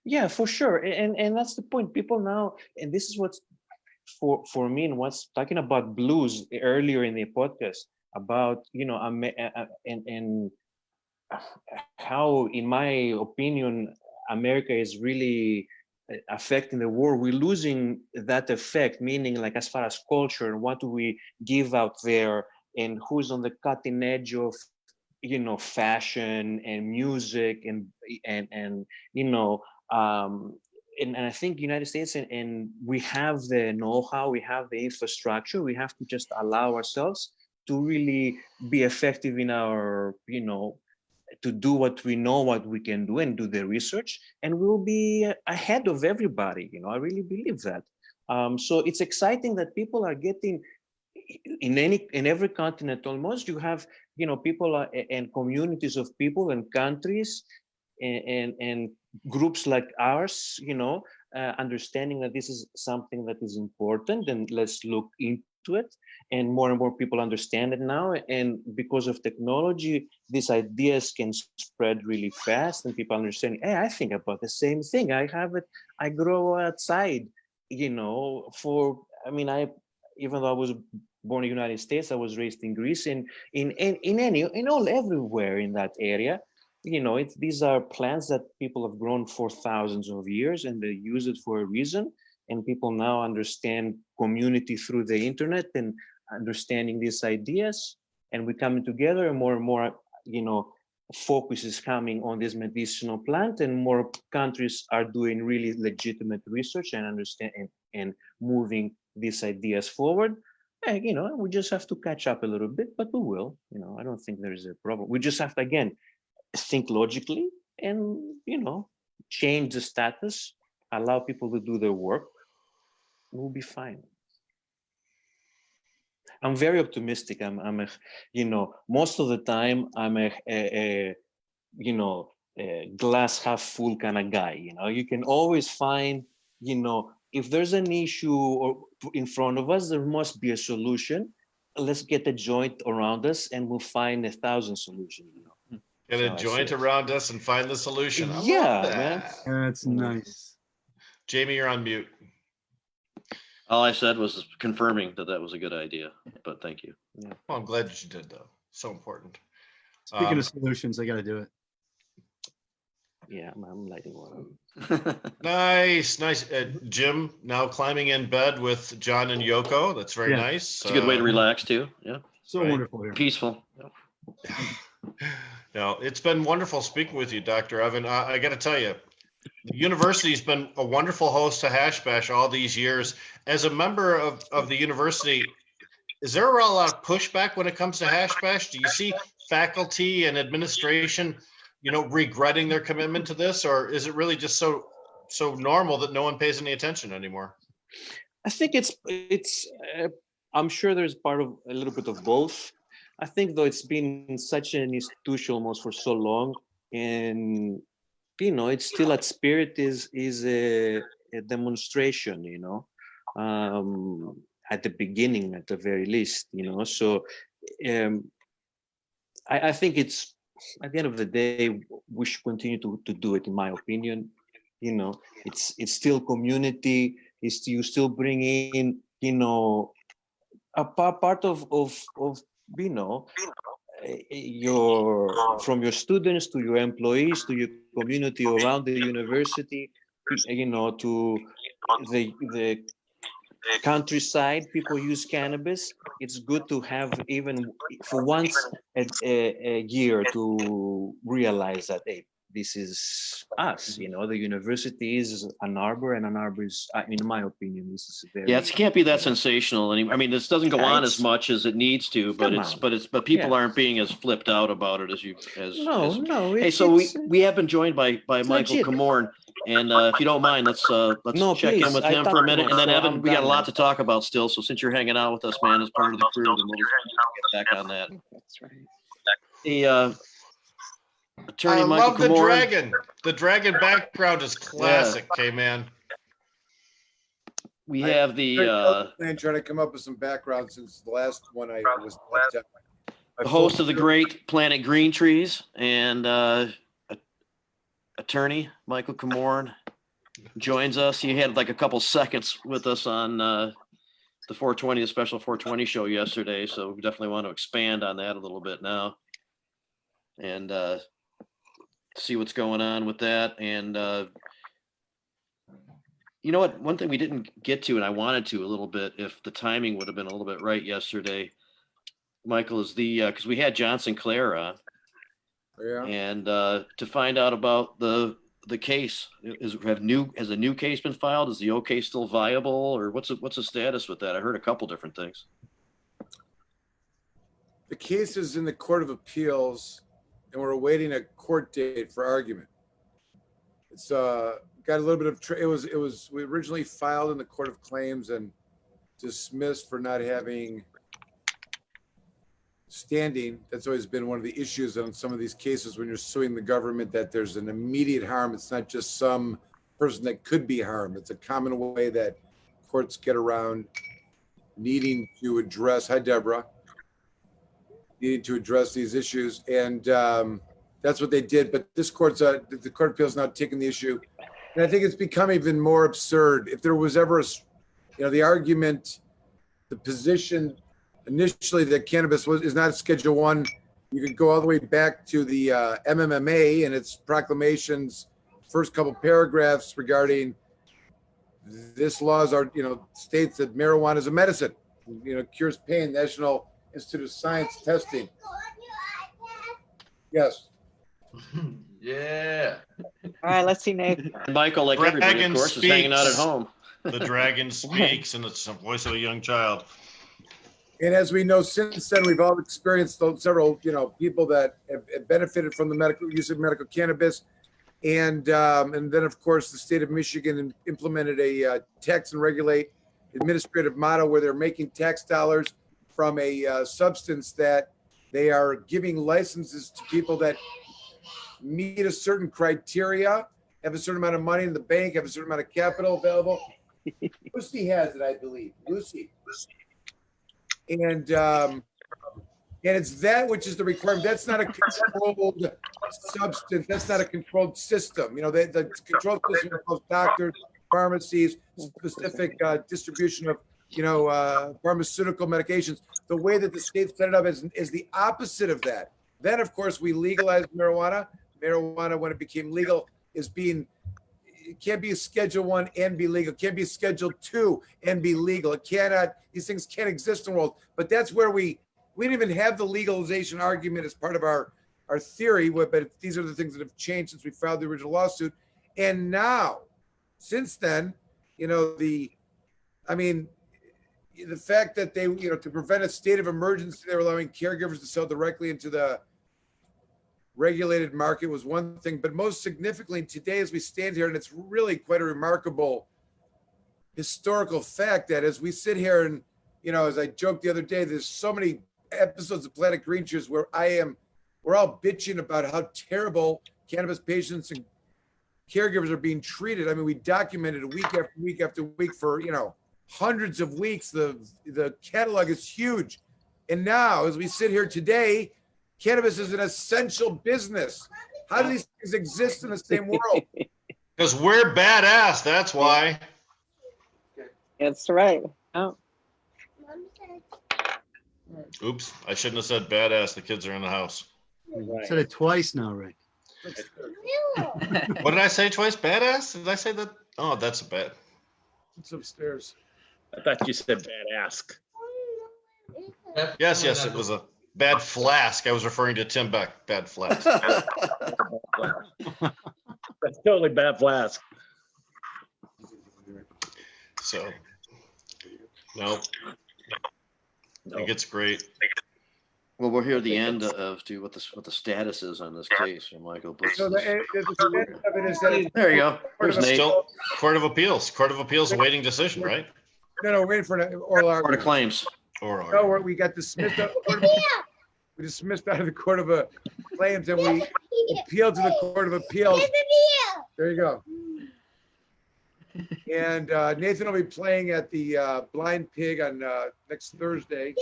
Yeah, for sure. And that's the point. People now, and this is what's for me, and what's talking about blues earlier in the podcast about, and how, in my opinion, America is really affecting the world. We're losing that effect, meaning, like, as far as culture and what do we give out there, and who's on the cutting edge of fashion and music and and I think United States, and we have the know-how, we have the infrastructure. We have to just allow ourselves to really be effective in our, to do what we know, what we can do, and do the research, and we'll be ahead of everybody. I really believe that. So it's exciting that people are getting in every continent almost. You have people and communities of people and countries and groups like ours, understanding that this is something that is important, and let's look into it. And more people understand it now. And because of technology, these ideas can spread really fast, and people understand, hey, I think about the same thing. I have it. I grow outside, even though I was born in the United States, I was raised in Greece, and everywhere in that area. These are plants that people have grown for thousands of years, and they use it for a reason. And people now understand community through the internet and understanding these ideas. And we're coming together, and more, focus is coming on this medicinal plant, and more countries are doing really legitimate research and understand and moving these ideas forward. And, we just have to catch up a little bit, but we will. I don't think there is a problem. We just have to, again, think logically and change the status, allow people to do their work. We'll be fine. I'm very optimistic. I'm most of the time I'm a glass half full kind of guy. You can always find, if there's an issue or in front of us, there must be a solution. Let's get a joint around us, and we'll find 1,000 solutions. Get a So I joint see it. around us and find the solution. I love Yeah, that. man. That's nice. Jamie, you're on mute. All I said was confirming that was a good idea, but thank you. Well, I'm glad that you did, though. So important. Speaking of solutions, I got to do it. Yeah, I'm lighting one. Nice. Jim now climbing in bed with John and Yoko. That's very Yeah. nice. It's a good way to relax too. Yeah, So Right. wonderful here. peaceful. No, it's been wonderful speaking with you, Dr. Evan. I got to tell you, the university's been a wonderful host to Hash Bash all these years. As a member of the university, is there a lot of pushback when it comes to Hash Bash? Do you see faculty and administration, regretting their commitment to this, or is it really just so normal that no one pays any attention anymore? I think it's I'm sure there's part of a little bit of both. I think though it's been such an institution almost for so long, and it's still at Spirit is a demonstration, at the beginning at the very least, so I think it's at the end of the day we should continue to do it, in my opinion. It's still community. You still bring in a part of from your students to your employees to your community around the university, to the countryside. People use cannabis. It's good to have, even for once a year, to realize that, hey, this is us. The university is Ann Arbor, and Ann Arbor is, in my opinion, this is very. Yeah, it can't be that sensational anymore. I mean, this doesn't go on as much as it needs to, but people aren't being as flipped out about it as. No. Hey, so we have been joined by Michael Comorn, and if you don't mind, let's check in with him for a minute, and then Evan, we got a lot to talk about still. So since you're hanging out with us, man, as part of the crew, then we'll get back on that. That's right. The attorney I Michael love the Comorn. dragon. The dragon background is classic, K-Man. We have the trying to come up with some background since the last one I was the host of the great Planet Green Trees and attorney Michael Comorn joins us. He had like a couple seconds with us on the special 420 show yesterday, so we definitely want to expand on that a little bit now and see what's going on with that. And you know what? One thing we didn't get to, and I wanted to a little bit, if the timing would have been a little bit right yesterday, Michael, is because we had John Sinclair on, and to find out about the case. Has a new case been filed? Is the old case still viable, or what's the status with that? I heard a couple different things. The case is in the Court of Appeals, and we're awaiting a court date for argument. It's got a little bit of we originally filed in the Court of Claims and dismissed for not having standing. That's always been one of the issues on some of these cases when you're suing the government, that there's an immediate harm. It's not just some person that could be harmed. It's a common way that courts get around needing to address, hi Debra, needing to address these issues. And that's what they did. But this the Court of Appeals now taking the issue. And I think it's become even more absurd. If there was ever the argument, the position initially that cannabis is not Schedule 1, you could go all the way back to the MMMA and its proclamations, first couple paragraphs regarding this laws are, states that marijuana is a medicine, cures pain, National Institute of Science testing. Yes. Yeah. All right, let's see, Nate. Michael, like everybody, of course, is hanging out at home. The dragon speaks, and it's the voice of a young child. And as we know, since then, we've all experienced several, people that have benefited from the medical use of medical cannabis. And then, of course, the state of Michigan implemented a tax and regulate administrative model where they're making tax dollars from a substance that they are giving licenses to people that meet a certain criteria, have a certain amount of money in the bank, have a certain amount of capital available. Lucy has it, I believe. Lucy. And And it's that which is the requirement. That's not a controlled substance. That's not a controlled system. You know, the controlled system involves doctors, pharmacies, specific distribution of, pharmaceutical medications. The way that the state set it up is the opposite of that. Then, of course, we legalized marijuana. Marijuana, when it became legal, it can't be a Schedule 1 and be legal. It can't be a Schedule 2 and be legal. It cannot, these things can't exist in the world. But that's where we didn't even have the legalization argument as part of our theory, but these are the things that have changed since we filed the original lawsuit. And now, since then, the fact that they, to prevent a state of emergency, they were allowing caregivers to sell directly into the regulated market was one thing, but most significantly today as we stand here, and it's really quite a remarkable historical fact that as we sit here and, as I joked the other day, there's so many episodes of Planet Green Juice where we're all bitching about how terrible cannabis patients and caregivers are being treated. I mean, we documented week after week after week for, hundreds of weeks. The catalog is huge. And now as we sit here today, cannabis is an essential business. How do these things exist in the same world? Because we're badass, that's why. That's right. Oh. Oops, I shouldn't have said badass. The kids are in the house. Said it twice now, Rick. What did I say twice? Badass? Did I say that? Oh, that's bad. It's upstairs. I thought you said badass. Yes, it was a bad flask. I was referring to Tim Beck. Bad flask. That's totally bad flask. So, no. I think it's great. Well, we'll hear the end of what the status is on this case from Michael Bush. So the status of it is that There you go. There's Nate. Still Court of Appeals. Court of Appeals awaiting decision, right? no, waiting for an oral Court argument. of Claims. Or We got dismissed. We dismissed out of the Court of Claims, and we appealed to the Court of Appeals. There you go. And Nathan will be playing at the Blind Pig on next Thursday.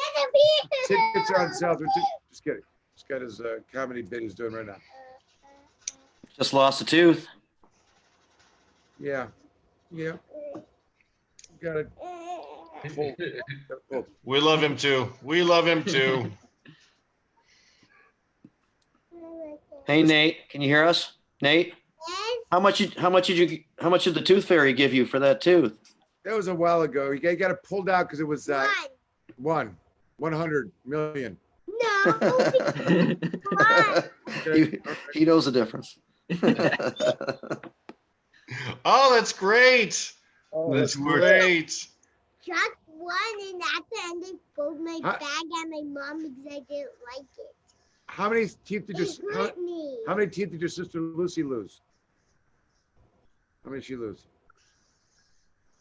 Tickets are on sale. Just kidding. Just got his comedy bit he's doing right now. Just lost a tooth. Yeah. Got it. we love him too. We love him too. Hey, Nate, can you hear us? Nate? How much did the tooth fairy give you for that tooth? That was a while ago. You got it pulled out because it was 100 million. No. he knows the difference. Oh, that's great. That's great. Just one, and at the end they pulled my bag and my mom because I didn't like it. How many teeth did Me. how many teeth did your sister Lucy lose? How many did she lose?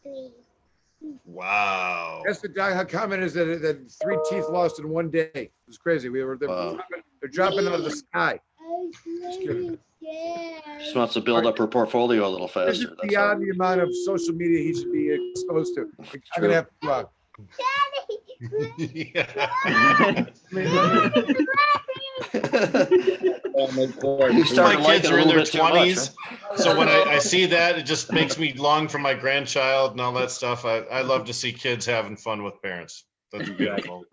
3. Wow. That's the guy. How common is that 3 teeth lost in one day? It was crazy. They're dropping out of the sky. She wants to build up her portfolio a little This is faster. That's beyond the amount of social media he should be exposed to. I'm gonna have to. You started My kids liking are a in little their bit too much, 20s. So when I see that, it just makes me long for my grandchild and all that stuff. I love to see kids having fun with parents. That's beautiful.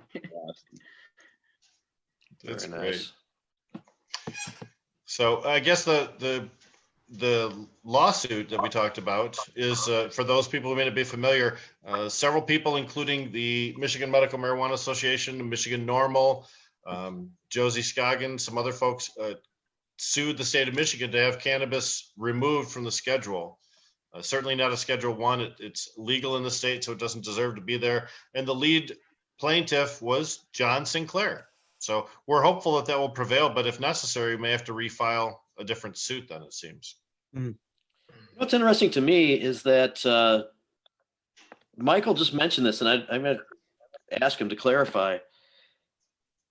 That's Very great. nice. So I guess the lawsuit that we talked about is for those people who may not be familiar, several people, including the Michigan Medical Marijuana Association, Michigan Normal, Josie Scoggin, some other folks sued the state of Michigan to have cannabis removed from the schedule. Certainly not a Schedule 1. It's legal in the state, so it doesn't deserve to be there. And the lead plaintiff was John Sinclair. So we're hopeful that will prevail, but if necessary, we may have to refile a different suit then, it seems. What's interesting to me is that Michael just mentioned this, and I'm going to ask him to clarify.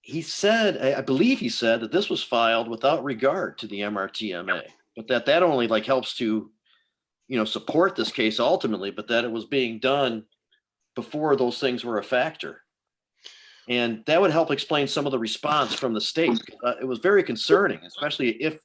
He said, I believe he said that this was filed without regard to the MRTMA, but that only helps to, support this case ultimately, but that it was being done before those things were a factor. And that would help explain some of the response from the state. It was very concerning, especially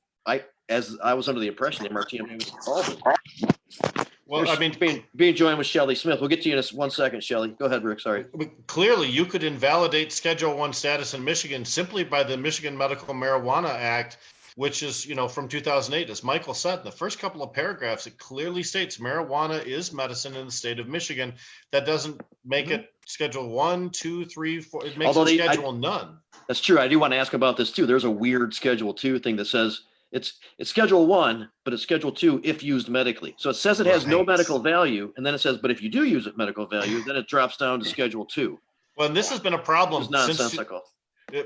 as I was under the impression the MRTMA was involved in. Well, I mean, being joined with Shelly Smith. We'll get to you in 1 second, Shelly. Go ahead, Rick. Sorry. clearly you could invalidate Schedule 1 status in Michigan simply by the Michigan Medical Marijuana Act, which is, from 2008. As Michael said, in the first couple of paragraphs, it clearly states marijuana is medicine in the state of Michigan. That doesn't make it Schedule 1, 2, 3, 4. It makes it Schedule none. That's true. I do want to ask about this too. There's a weird Schedule 2 thing that says it's Schedule 1, but it's Schedule 2 if used medically. So it says it has no medical value, and then it says, but if you do use it medical value, then it drops down to Schedule 2. Well, and this has been a problem It's nonsensical.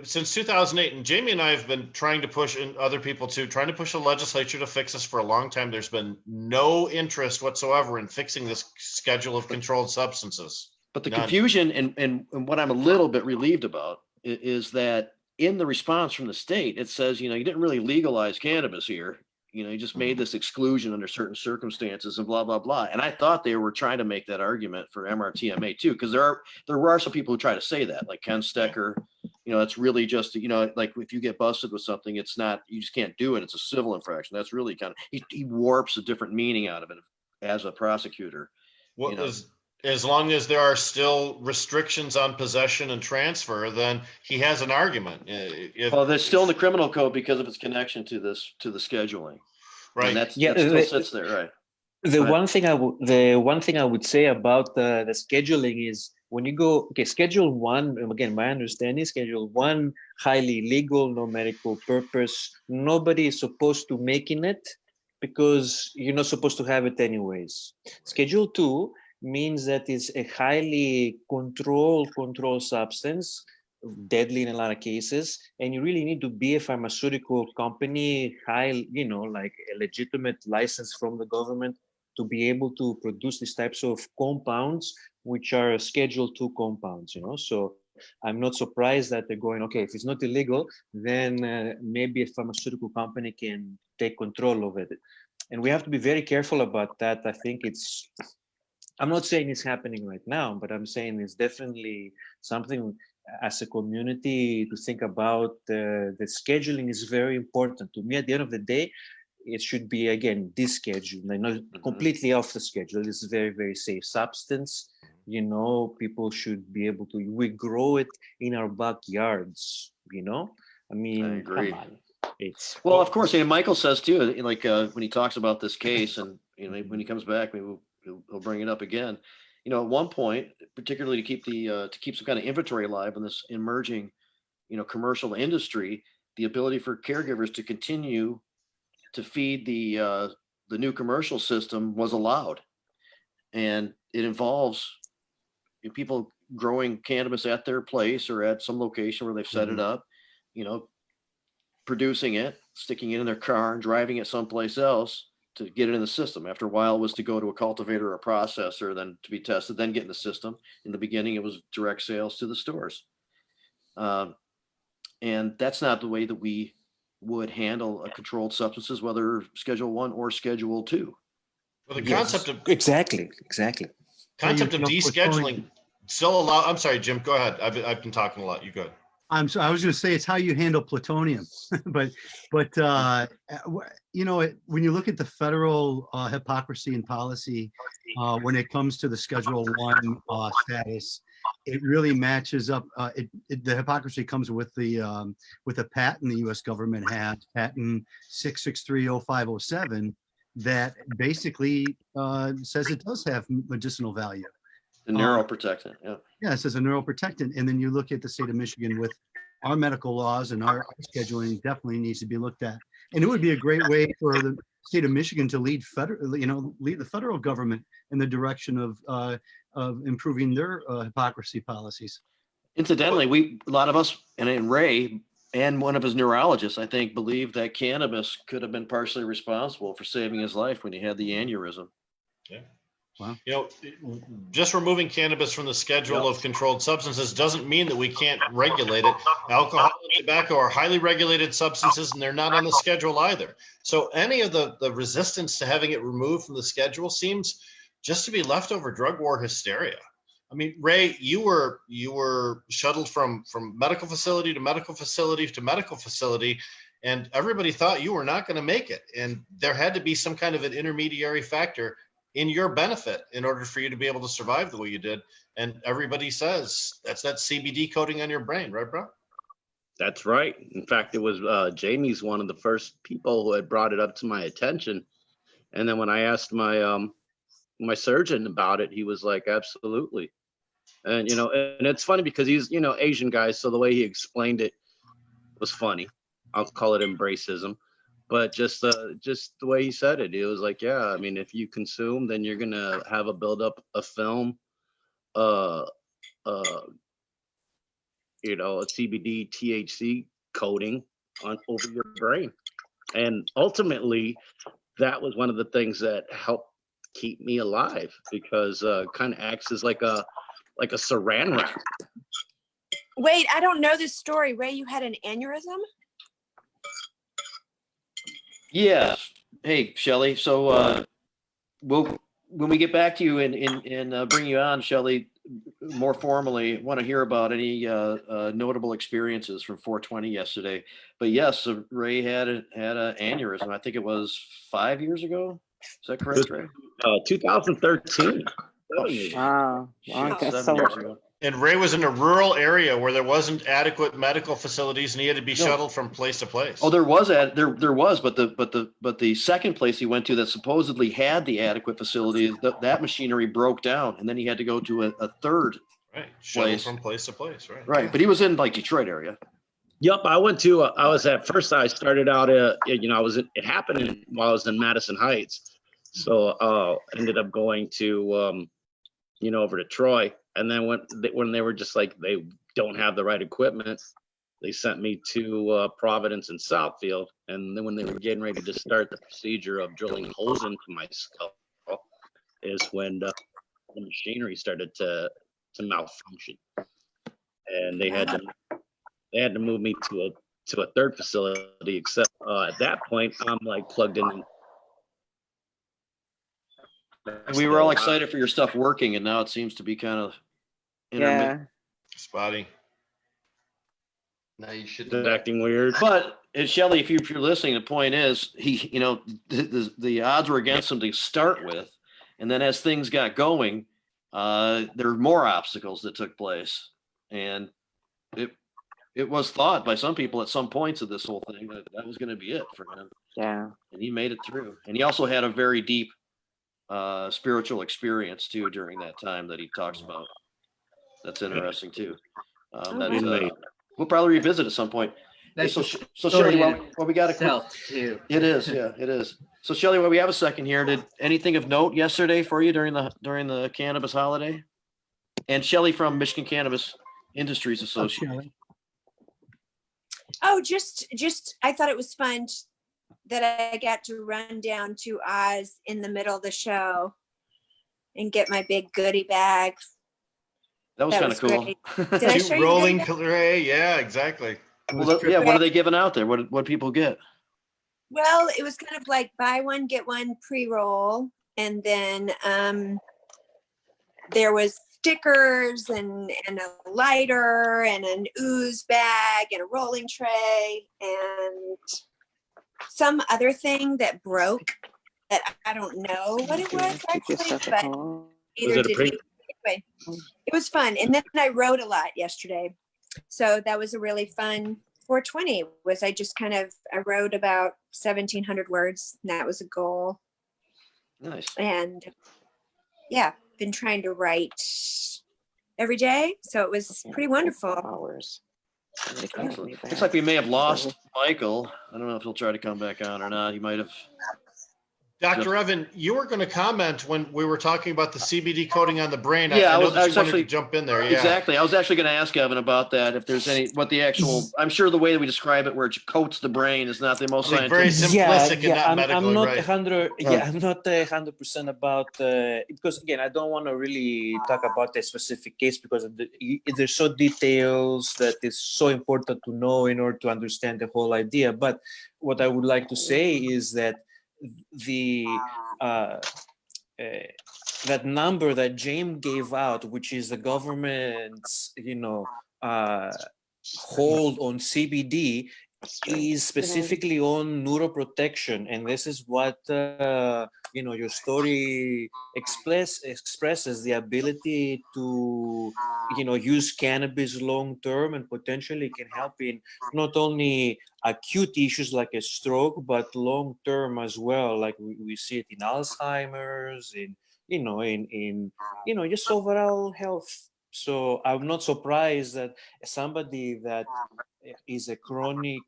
Since 2008, and Jamie and I have been trying to push, and other people too, trying to push the legislature to fix this for a long time. There's been no interest whatsoever in fixing this schedule of controlled substances. But the confusion and what I'm a little bit relieved about is that in the response from the state, it says, you didn't really legalize cannabis here. You just made this exclusion under certain circumstances and blah, blah, blah. And I thought they were trying to make that argument for MRTMA too, because there are some people who try to say that, like Ken Stecker. It's really just, like if you get busted with something, it's not, you just can't do it. It's a civil infraction. That's really kind of, he warps a different meaning out of it as a prosecutor. Well, as long as there are still restrictions on possession and transfer, then he has an argument. Well, there's still in the criminal code because of its connection to the scheduling. Right. And that still sits there, right? The one thing I would say about the scheduling is when you go, Schedule 1, again, my understanding, Schedule 1, highly legal, no medical purpose. Nobody is supposed to making it because you're not supposed to have it anyways. Schedule 2 means that it's a highly controlled substance, deadly in a lot of cases, and you really need to be a pharmaceutical company, like a legitimate license from the government to be able to produce these types of compounds, which are Schedule 2 compounds, So I'm not surprised that they're going, okay, if it's not illegal, then maybe a pharmaceutical company can take control of it. And we have to be very careful about that. I think I'm not saying it's happening right now, but I'm saying it's definitely something as a community to think about. The scheduling is very important to me. At the end of the day, it should be, again, descheduled, not completely off the schedule. It's a very, very safe substance. People should be able to, we grow it in our backyards, I mean, I agree. Come on. Well, of course, and Michael says too, like when he talks about this case and, when he comes back, maybe he'll bring it up again. At one point, particularly to keep some kind of inventory alive in this emerging, commercial industry, the ability for caregivers to continue to feed the new commercial system was allowed, and it involves people growing cannabis at their place or at some location where they've set it up, producing it, sticking it in their car and driving it someplace else to get it in the system. After a while, it was to go to a cultivator or a processor, then to be tested, then get in the system. In the beginning, it was direct sales to the stores. And that's not the way that we would handle a controlled substances, whether Schedule 1 or Schedule 2. Well, the concept of exactly concept of descheduling still allow. I'm sorry, Jim. Go ahead. I've been talking a lot. You go ahead. I'm sorry. I was going to say it's how you handle plutonium, but when you look at the federal hypocrisy and policy when it comes to the Schedule 1 status, it really matches up. The hypocrisy comes with a patent the U.S. government has, patent 6630507, that basically says it does have medicinal value. The neuroprotectant, yeah. Yeah, it says a neuroprotectant. And then you look at the state of Michigan with our medical laws and our scheduling definitely needs to be looked at. And it would be a great way for the state of Michigan to lead the federal government in the direction of improving their hypocrisy policies. Incidentally, a lot of us, and Ray and one of his neurologists, I think, believe that cannabis could have been partially responsible for saving his life when he had the aneurysm. Yeah. Wow. Just removing cannabis from the schedule of controlled substances doesn't mean that we can't regulate it. Alcohol and tobacco are highly regulated substances, and they're not on the schedule either. So any of the resistance to having it removed from the schedule seems just to be leftover drug war hysteria. I mean, Ray, you were shuttled from medical facility to medical facility to medical facility, and everybody thought you were not going to make it. And there had to be some kind of an intermediary factor in your benefit in order for you to be able to survive the way you did. And everybody says that's that CBD coating on your brain, right, bro? That's right. In fact, it was Jamie's one of the first people who had brought it up to my attention. And then when I asked my my surgeon about it, he was like, absolutely. And, you know, and it's funny because he's, you know, Asian guy. So the way he explained it was funny. I'll call it embracism. But just the way he said it, it was like, yeah, I mean, if you consume, then you're going to have a buildup of film, you know, a CBD THC coating on over your brain. And ultimately, that was one of the things that helped keep me alive, because kind of acts as like a saran wrap. Wait, I don't know this story. Ray, you had an aneurysm? Yeah. Hey, Shelly. So when we get back to you and bring you on, Shelly, more formally, want to hear about any notable experiences from 420 yesterday. But yes, Ray had an aneurysm. I think it was 5 years ago. Is that correct, Ray? 2013. Wow. Okay, 7 years ago. And Ray was in a rural area where there wasn't adequate medical facilities, and he had to be shuttled from place to place. Oh, there was, but the second place he went to that supposedly had the adequate facilities, that machinery broke down, and then he had to go to a third Shuttled place. from place to place, right? Right, but he was in like Detroit area. Yep, I went to. I was at first. I started out. You know, it happened while I was in Madison Heights, so ended up going to, you know, over to Troy. And then when they were just like, they don't have the right equipment, they sent me to Providence and Southfield. And then when they were getting ready to start the procedure of drilling holes into my skull, is when the machinery started to malfunction, and they had to move me to a third facility. Except at that point, I'm like plugged in. We were all excited for your stuff working, and now it seems to be kind of spotty. Now you should acting weird. But Shelly, if you're listening, the point is the odds were against him to start with, and then as things got going, there were more obstacles that took place, and it was thought by some people at some points of this whole thing that was going to be it for him. Yeah. And he made it through, and he also had a very deep spiritual experience too during that time that he talks about. That's interesting too. We'll probably revisit at some point. Hey, so Shelly, what we got too. It is, yeah, it is. So Shelly, we have a second here. Did anything of note yesterday for you during the cannabis holiday? And Shelly from Michigan Cannabis Industries Association. Oh, just I thought it was fun that I got to run down to Oz in the middle of the show and get my big goodie bag. That was kind of cool. Did I show you rolling Ray? Yeah, exactly. Well, yeah. What are they giving out there? What people get? Well, it was kind of like buy one get one pre-roll, and then there was stickers and a lighter and an ooze bag and a rolling tray and some other thing that broke that I don't know what it was actually, but either did he. Anyway, it was fun. And then I wrote a lot yesterday. So that was a really fun 420 was I wrote about 1,700 words, and that was a goal. Nice. And yeah, been trying to write every day. So it was pretty wonderful. Hours. Excellent. Looks like we may have lost Michael. I don't know if he'll try to come back on or not. He might have. Dr. Evan, you were going to comment when we were talking about the CBD coating on the brain. Yeah, I was wanted actually to jump in there. Yeah. Exactly. I was actually going to ask Evan about that. If there's I'm sure the way that we describe it, where it coats the brain, is not the most scientific. Very simplistic and not medical, I'm not right? 100. Yeah, I'm not 100% about because again, I don't want to really talk about a specific case because there's so details that is so important to know in order to understand the whole idea. But what I would like to say is that the that number that James gave out, which is the government's, hold on CBD, is specifically on neuroprotection, and this is what your story expresses the ability to use cannabis long term, and potentially can help in not only acute issues like a stroke, but long term as well, like we see it in Alzheimer's, in just overall health. So I'm not surprised that somebody that is a chronic,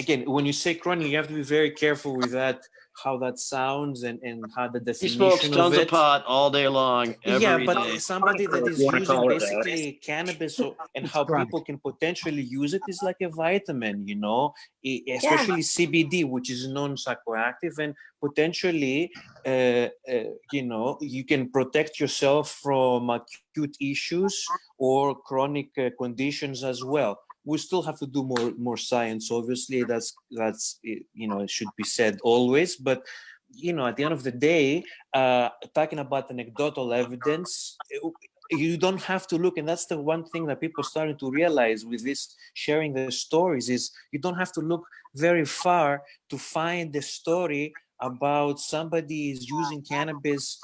again, when you say chronic, you have to be very careful with that, how that sounds, and how the He definition smokes of tons of it. pot all day long, every But day. somebody that is You wanna using call it that. basically cannabis, and It's how chronic. people can potentially use it is like a vitamin, especially CBD, which is non-psychoactive, and potentially, you can protect yourself from acute issues or chronic conditions as well. We still have to do more science. Obviously, that's it should be said always, but at the end of the day, talking about anecdotal evidence, you don't have to look, and that's the one thing that people are starting to realize with this sharing their stories, is you don't have to look very far to find the story about somebody is using cannabis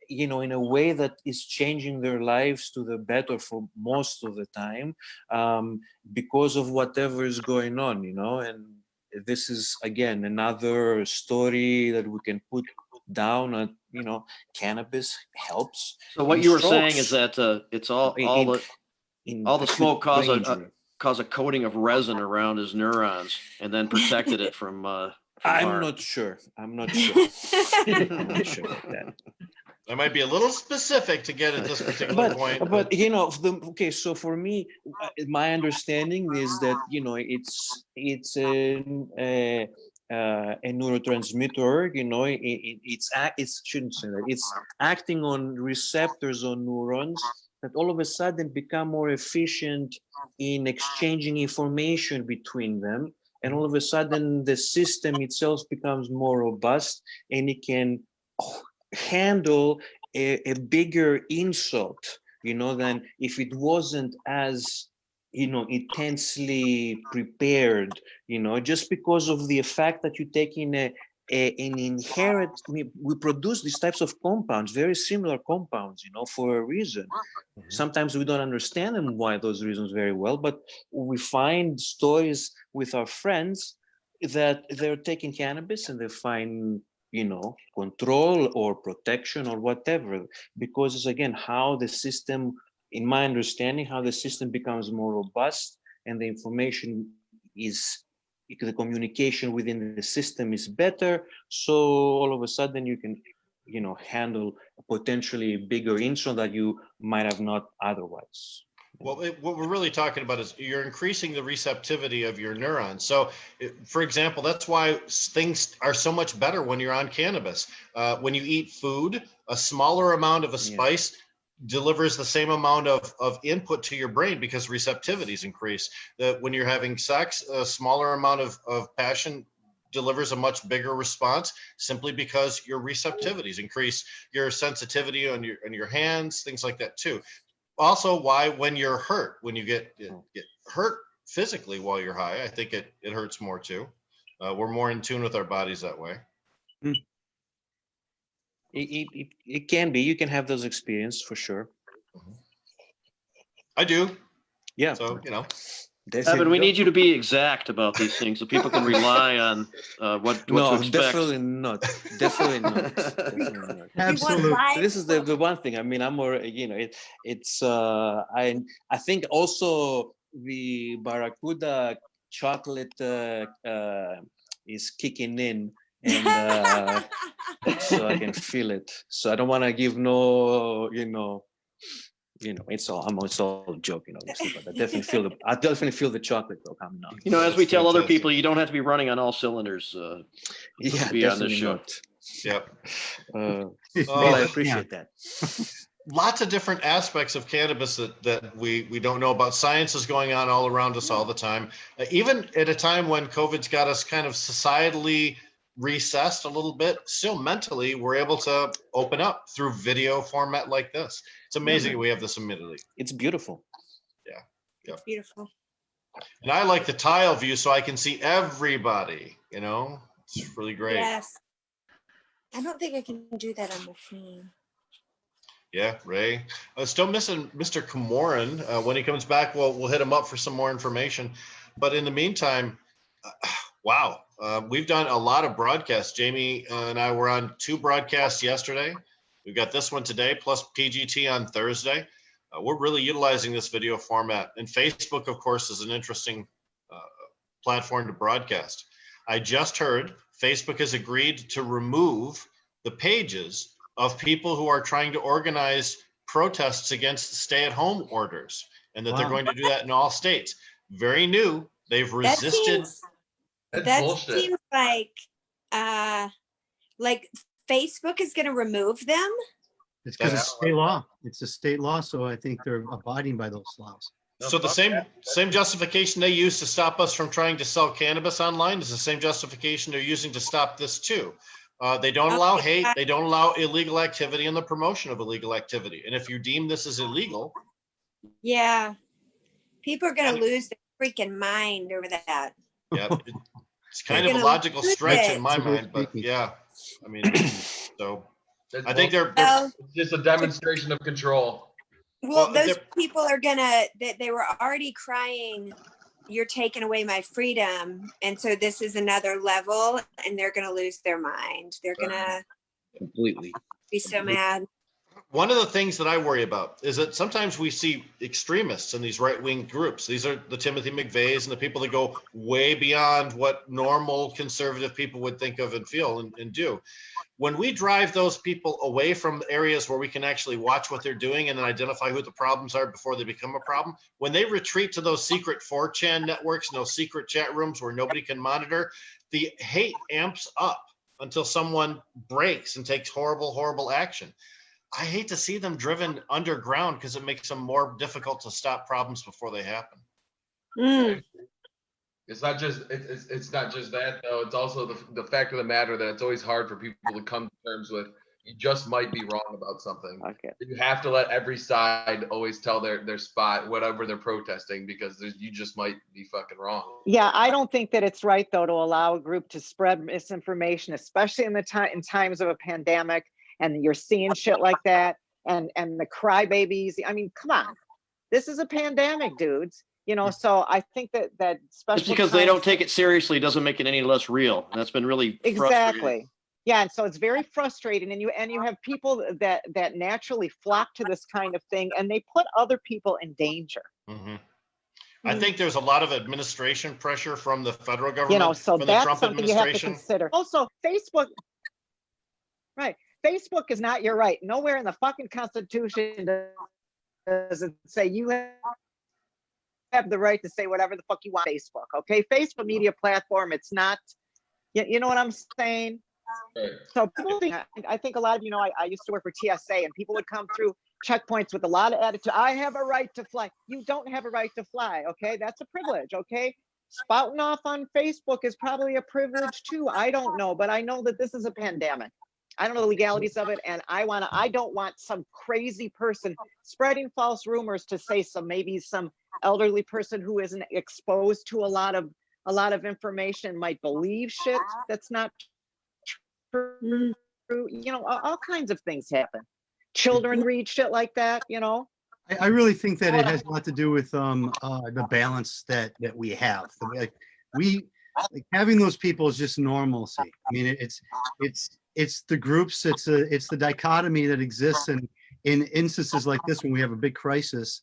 in a way that is changing their lives to the better for most of the time, because of whatever is going on, and this is again another story that we can put down at, cannabis helps. So what in you were saying is strokes, that it's all in the acute smoke brain injury. cause a coating of resin around his neurons and then protected it from I'm harm. not sure. I'm not sure. I'm not sure about that. That might be a little specific to get at this particular point. So for me, my understanding is that it's a neurotransmitter. It's shouldn't say that. It's acting on receptors on neurons that all of a sudden become more efficient in exchanging information between them, and all of a sudden the system itself becomes more robust, and it can handle a bigger insult, than if it wasn't as, intensely prepared, just because of the fact that you take in an inherent, we produce these types of compounds, very similar compounds, for a reason. Sometimes we don't understand them, why those reasons very well, but we find stories with our friends that they're taking cannabis and they find control or protection or whatever, because it's again how the system, in my understanding, how the system becomes more robust, and the information is, the communication within the system is better, so all of a sudden you can handle a potentially bigger insult that you might have not otherwise. Well, what we're really talking about is you're increasing the receptivity of your neurons. So, for example, that's why things are so much better when you're on cannabis. When you eat food, a smaller amount of a spice delivers the same amount of input to your brain because receptivities increase. That when you're having sex, a smaller amount of passion delivers a much bigger response, simply because your receptivities increase, your sensitivity on your hands, things like that too. Also, why when you're hurt, when you get hurt physically while you're high, I think it hurts more too. We're more in tune with our bodies that way. It can be. You can have those experiences for sure. I do. Yeah. So Evan, we need you to be exact about these things so people can rely on what to expect. Definitely not. Definitely not. Definitely not. Absolutely. This is the one thing. I mean, I'm more, it's I think also the Barracuda chocolate is kicking in, and so I can feel it. So I don't want to give it's all joking, obviously, but I definitely feel the chocolate though coming out. As we tell other people, you don't have to be running on all cylinders to be on this show. Not. Yep. Well, I appreciate that. Lots of different aspects of cannabis that we don't know about. Science is going on all around us all the time. Even at a time when COVID's got us kind of societally recessed a little bit, still mentally we're able to open up through video format like this. It's amazing we have this immediately. It's beautiful. Yeah. Beautiful. And I like the tile view so I can see everybody, you know? It's really great. Yes. I don't think I can do that on the phone. Yeah, Ray. Still missing Mr. Camoran. When he comes back, we'll hit him up for some more information. But in the meantime, wow, we've done a lot of broadcasts. Jamie and I were on 2 broadcasts yesterday. We've got this one today, plus PGT on Thursday. We're really utilizing this video format. And Facebook, of course, is an interesting platform to broadcast. I just heard Facebook has agreed to remove the pages of people who are trying to organize protests against stay-at-home orders, and that they're going to do that in all states. Very new. They've resisted. That seems like Facebook is going to remove them. It's because it's state law. It's a state law, so I think they're abiding by those laws. So the same justification they use to stop us from trying to sell cannabis online is the same justification they're using to stop this too. They don't allow hate. They don't allow illegal activity and the promotion of illegal activity. And if you deem this as illegal, yeah, people are going to lose their freaking mind over that. Yeah, it's kind of a logical stretch in my mind, but yeah, I mean, so I think they're it's just a demonstration of control. Well, those people are gonna, they were already crying, you're taking away my freedom. And so this is another level and they're gonna lose their mind. They're gonna completely be so mad. One of the things that I worry about is that sometimes we see extremists in these right-wing groups. These are the Timothy McVeighs and the people that go way beyond what normal conservative people would think of and feel and do. When we drive those people away from areas where we can actually watch what they're doing and then identify who the problems are before they become a problem, when they retreat to those secret 4chan networks and those secret chat rooms where nobody can monitor, the hate amps up until someone breaks and takes horrible, horrible action. I hate to see them driven underground because it makes them more difficult to stop problems before they happen. It's not just that though. It's also the fact of the matter that it's always hard for people to come to terms with. You just might be wrong about something. Okay. You have to let every side always tell their spot, whatever they're protesting, because you just might be fucking wrong. Yeah, I don't think that it's right though to allow a group to spread misinformation, especially in times of a pandemic, and you're seeing shit like that, and the crybabies. I mean, come on, this is a pandemic, dudes. You know, so I think that special just because they don't take it seriously doesn't make it any less real. And that's been really exactly. Yeah, and so it's very frustrating, and you have people that naturally flock to this kind of thing, and they put other people in danger. Mm-hmm. I think there's a lot of administration pressure from the federal government, you know, so from that's the Trump something you have to administration. consider. Also, Facebook, right? Facebook is not your right. Nowhere in the fucking Constitution does it say you have the right to say whatever the fuck you want on Facebook. Okay, Facebook media platform. It's not. You know what I'm saying? Right. So people think, I think a lot of, you know, I used to work for TSA, and people would come through checkpoints with a lot of attitude. I have a right to fly. You don't have a right to fly. Okay, that's a privilege. Okay, spouting off on Facebook is probably a privilege too. I don't know, but I know that this is a pandemic. I don't know the legalities of it, and I don't want some crazy person spreading false rumors to say maybe some elderly person who isn't exposed to a lot of information might believe shit that's not true. You know, all kinds of things happen. Children read shit like that, you know. I really think that it has a lot to do with the balance that we have. Like having those people is just normalcy. I mean, it's the groups. It's the dichotomy that exists in instances like this when we have a big crisis.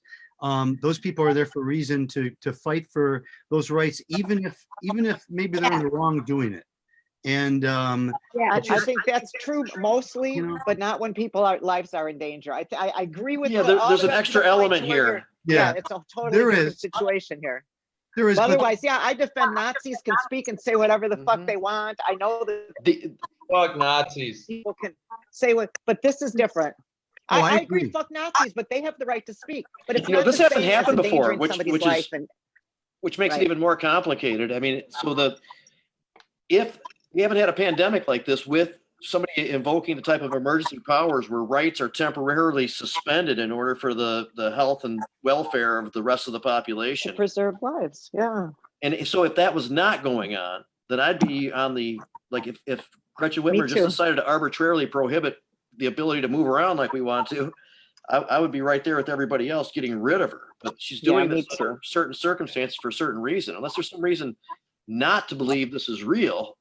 Those people are there for a reason to fight for those rights, even if maybe they're in the wrong doing it. And yeah, I think that's true mostly, you know, but not when lives are in danger. I agree with you. There's an extra element here. Yeah, it's a totally different situation here. There is. But otherwise, yeah, I defend Nazis can speak and say whatever the fuck they want. I know that fuck Nazis. People can say what, but this is different. Oh, I agree. Fuck Nazis, but they have the right to speak. But it's not this hasn't happened before, which makes right. it even more complicated. I mean, so if we haven't had a pandemic like this with somebody invoking the type of emergency powers where rights are temporarily suspended in order for the health and welfare of the rest of the To population. preserve lives. Yeah. And so if that was not going on, then I'd be on the, like, if Gretchen Whitmer just too. decided to arbitrarily prohibit the ability to move around like we want to, I would be right there with everybody else getting rid of her. But she's doing this under certain circumstances for a certain reason. Unless there's some reason not to believe this is real,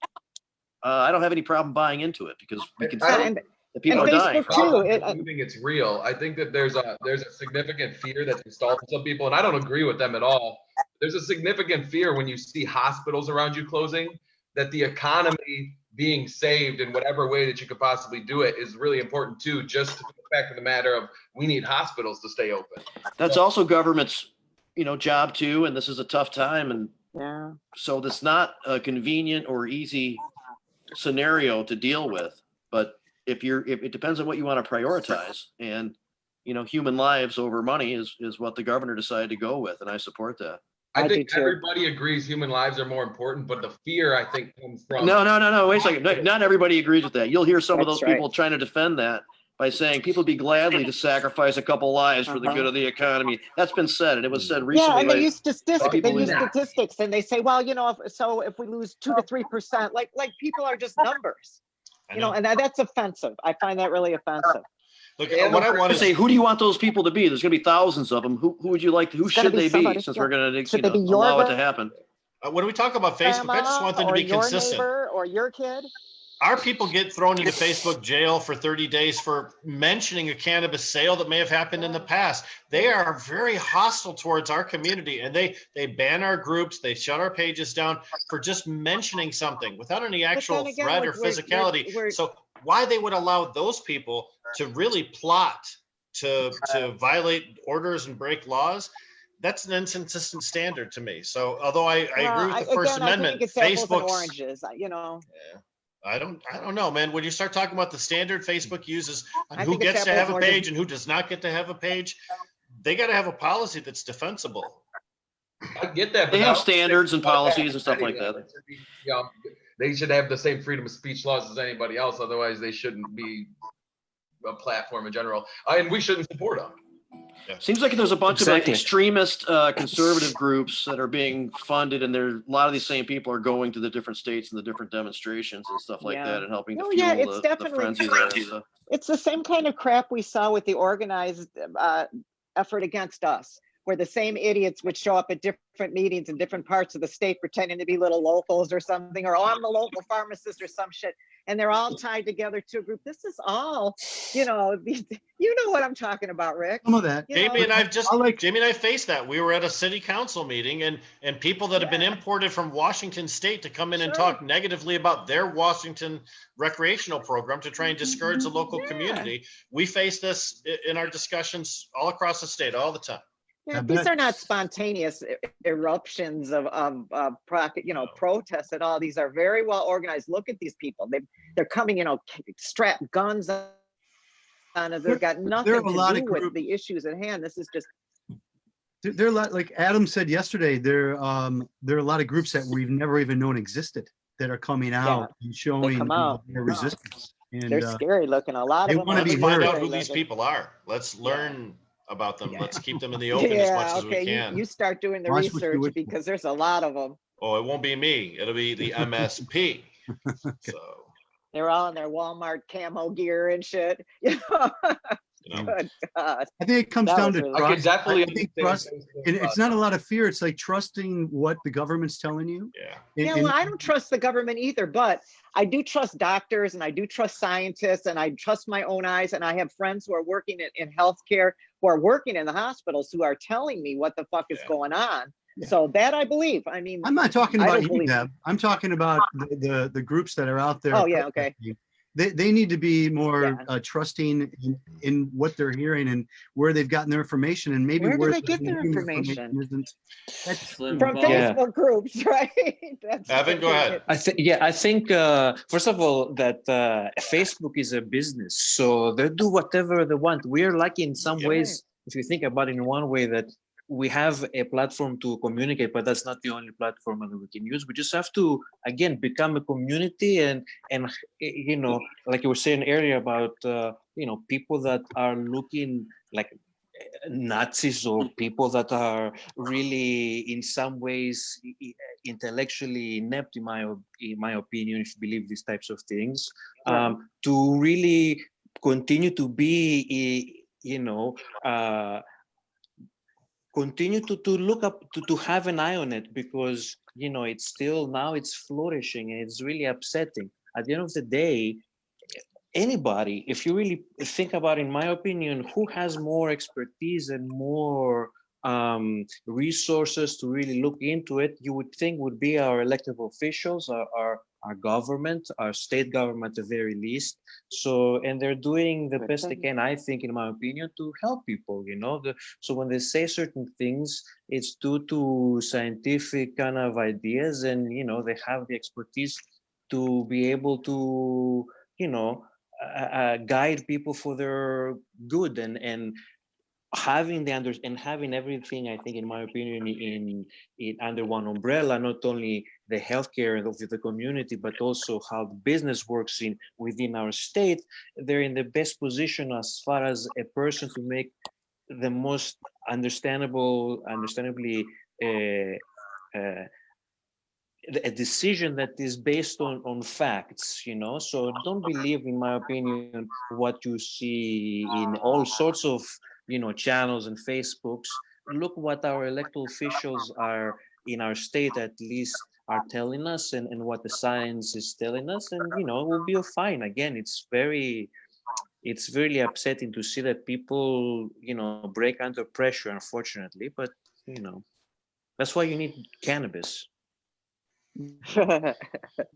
I don't have any problem buying into it because we can see that people are dying. I think it's real. I think that there's a significant fear that's installed in some people, and I don't agree with them at all. There's a significant fear when you see hospitals around you closing, that the economy being saved in whatever way that you could possibly do it is really important too, just to the fact of the matter of we need hospitals to stay open. That's also government's, job too, and this is a tough time, and yeah. So that's not a convenient or easy scenario to deal with. But if it depends on what you want to prioritize, and human lives over money is what the governor decided to go with, and I support that. I think everybody agrees human lives are more important, but the fear, I think, comes from... No. Wait a second. Not everybody agrees with that. You'll hear some of those people trying to defend that by saying people be gladly to sacrifice a couple lives for the good of the economy. That's been said, and it was said recently. Yeah, and they use statistics, and they say, well, if we lose 2 to 3%, like people are just numbers, and that's offensive. I find that really offensive. Look, what I want to say, who do you want those people to be? There's going to be thousands of them. Who would you like? Who should they be? Since we're going to allow it to happen. When we talk about Facebook, I just want them to be consistent. Your neighbor or your kid. Our people get thrown into Facebook jail for 30 days for mentioning a cannabis sale that may have happened in the past. They are very hostile towards our community, and they ban our groups. They shut our pages down for just mentioning something without any actual threat or physicality. So why they would allow those people to really plot to violate orders and break laws, that's an inconsistent standard to me. So although I agree with the First Amendment, Facebook, oranges, Yeah. I don't know, man. When you start talking about the standard Facebook uses on who gets to have a page and who does not get to have a page, they got to have a policy that's defensible. I get that. But they have standards and policies and stuff like that. They should have the same freedom of speech laws as anybody else. Otherwise, they shouldn't be a platform in general. And we shouldn't support them. Yeah. Seems like there's a bunch of extremist conservative groups that are being funded, and a lot of these same people are going to the different states and the different demonstrations and stuff like that, and helping to fuel the frenzy there. It's the same kind of crap we saw with the organized effort against us, where the same idiots would show up at different meetings in different parts of the state pretending to be little locals or something, or I'm the local pharmacist or some shit. And they're all tied together to a group. This is all, you know what I'm talking about, Rick. Some of that. Jamie and I faced that. We were at a city council meeting, and people that have been imported from Washington State to come in and talk negatively about their Washington recreational program to try and discourage the local community. We face this in our discussions all across the state all the time. Yeah, these are not spontaneous eruptions of protests at all. These are very well organized. Look at these people. They're coming, strapped guns on us. They've got nothing to do with the issues at hand. This is just. There are a lot, like Adam said yesterday. There are a lot of groups that we've never even known existed that are coming out and showing their resistance. And they're scary looking. A lot of them want to find out who these people are. Let's learn about them. Let's keep them in the open as much as we can. You start doing the research because there's a lot of them. Oh, it won't be me. It'll be the MSP. So they're all in their Walmart camo gear and shit. Good God. I think it comes down to trust. Trust, and it's not a lot of fear. It's like trusting what the government's telling you. Well, I don't trust the government either, but I do trust doctors, and I do trust scientists, and I trust my own eyes. And I have friends who are working in healthcare, who are working in the hospitals, who are telling me what the fuck is going on. So that I believe. I mean, I'm not talking about you, Deb. I'm talking about the groups that are out there. Oh yeah, okay. They need to be more trusting in what they're hearing and where they've gotten their information, and maybe where do they get their information? From Facebook groups, right? Evan, go ahead. I think first of all that Facebook is a business, so they do whatever they want. We're lucky in some ways, if you think about it in one way, that we have a platform to communicate, but that's not the only platform that we can use. We just have to, again, become a community and like you were saying earlier about people that are looking like Nazis or people that are really in some ways intellectually inept, in my opinion, if you believe these types of things, to really continue to be, continue to look up, to have an eye on it, because it's still, now it's flourishing and it's really upsetting. At the end of the day, anybody, if you really think about, in my opinion, who has more expertise and more resources to really look into it, you would think would be our elected officials, our government, our state government at the very least. So, and they're doing the best they can, I think, in my opinion, to help people, so when they say certain things, it's due to scientific kind of ideas, and, they have the expertise to be able to, guide people for their good, and having having everything, I think, in my opinion, in under one umbrella, not only the healthcare of the community, but also how the business works within our state. They're in the best position as far as a person to make the most understandably a decision that is based on facts, so don't believe, in my opinion, what you see in all sorts of channels and Facebooks. Look what our elected officials are in our state, at least, are telling us, and what the science is telling us, and we'll be fine. Again, it's really upsetting to see that people break under pressure, unfortunately, but that's why you need cannabis. Well,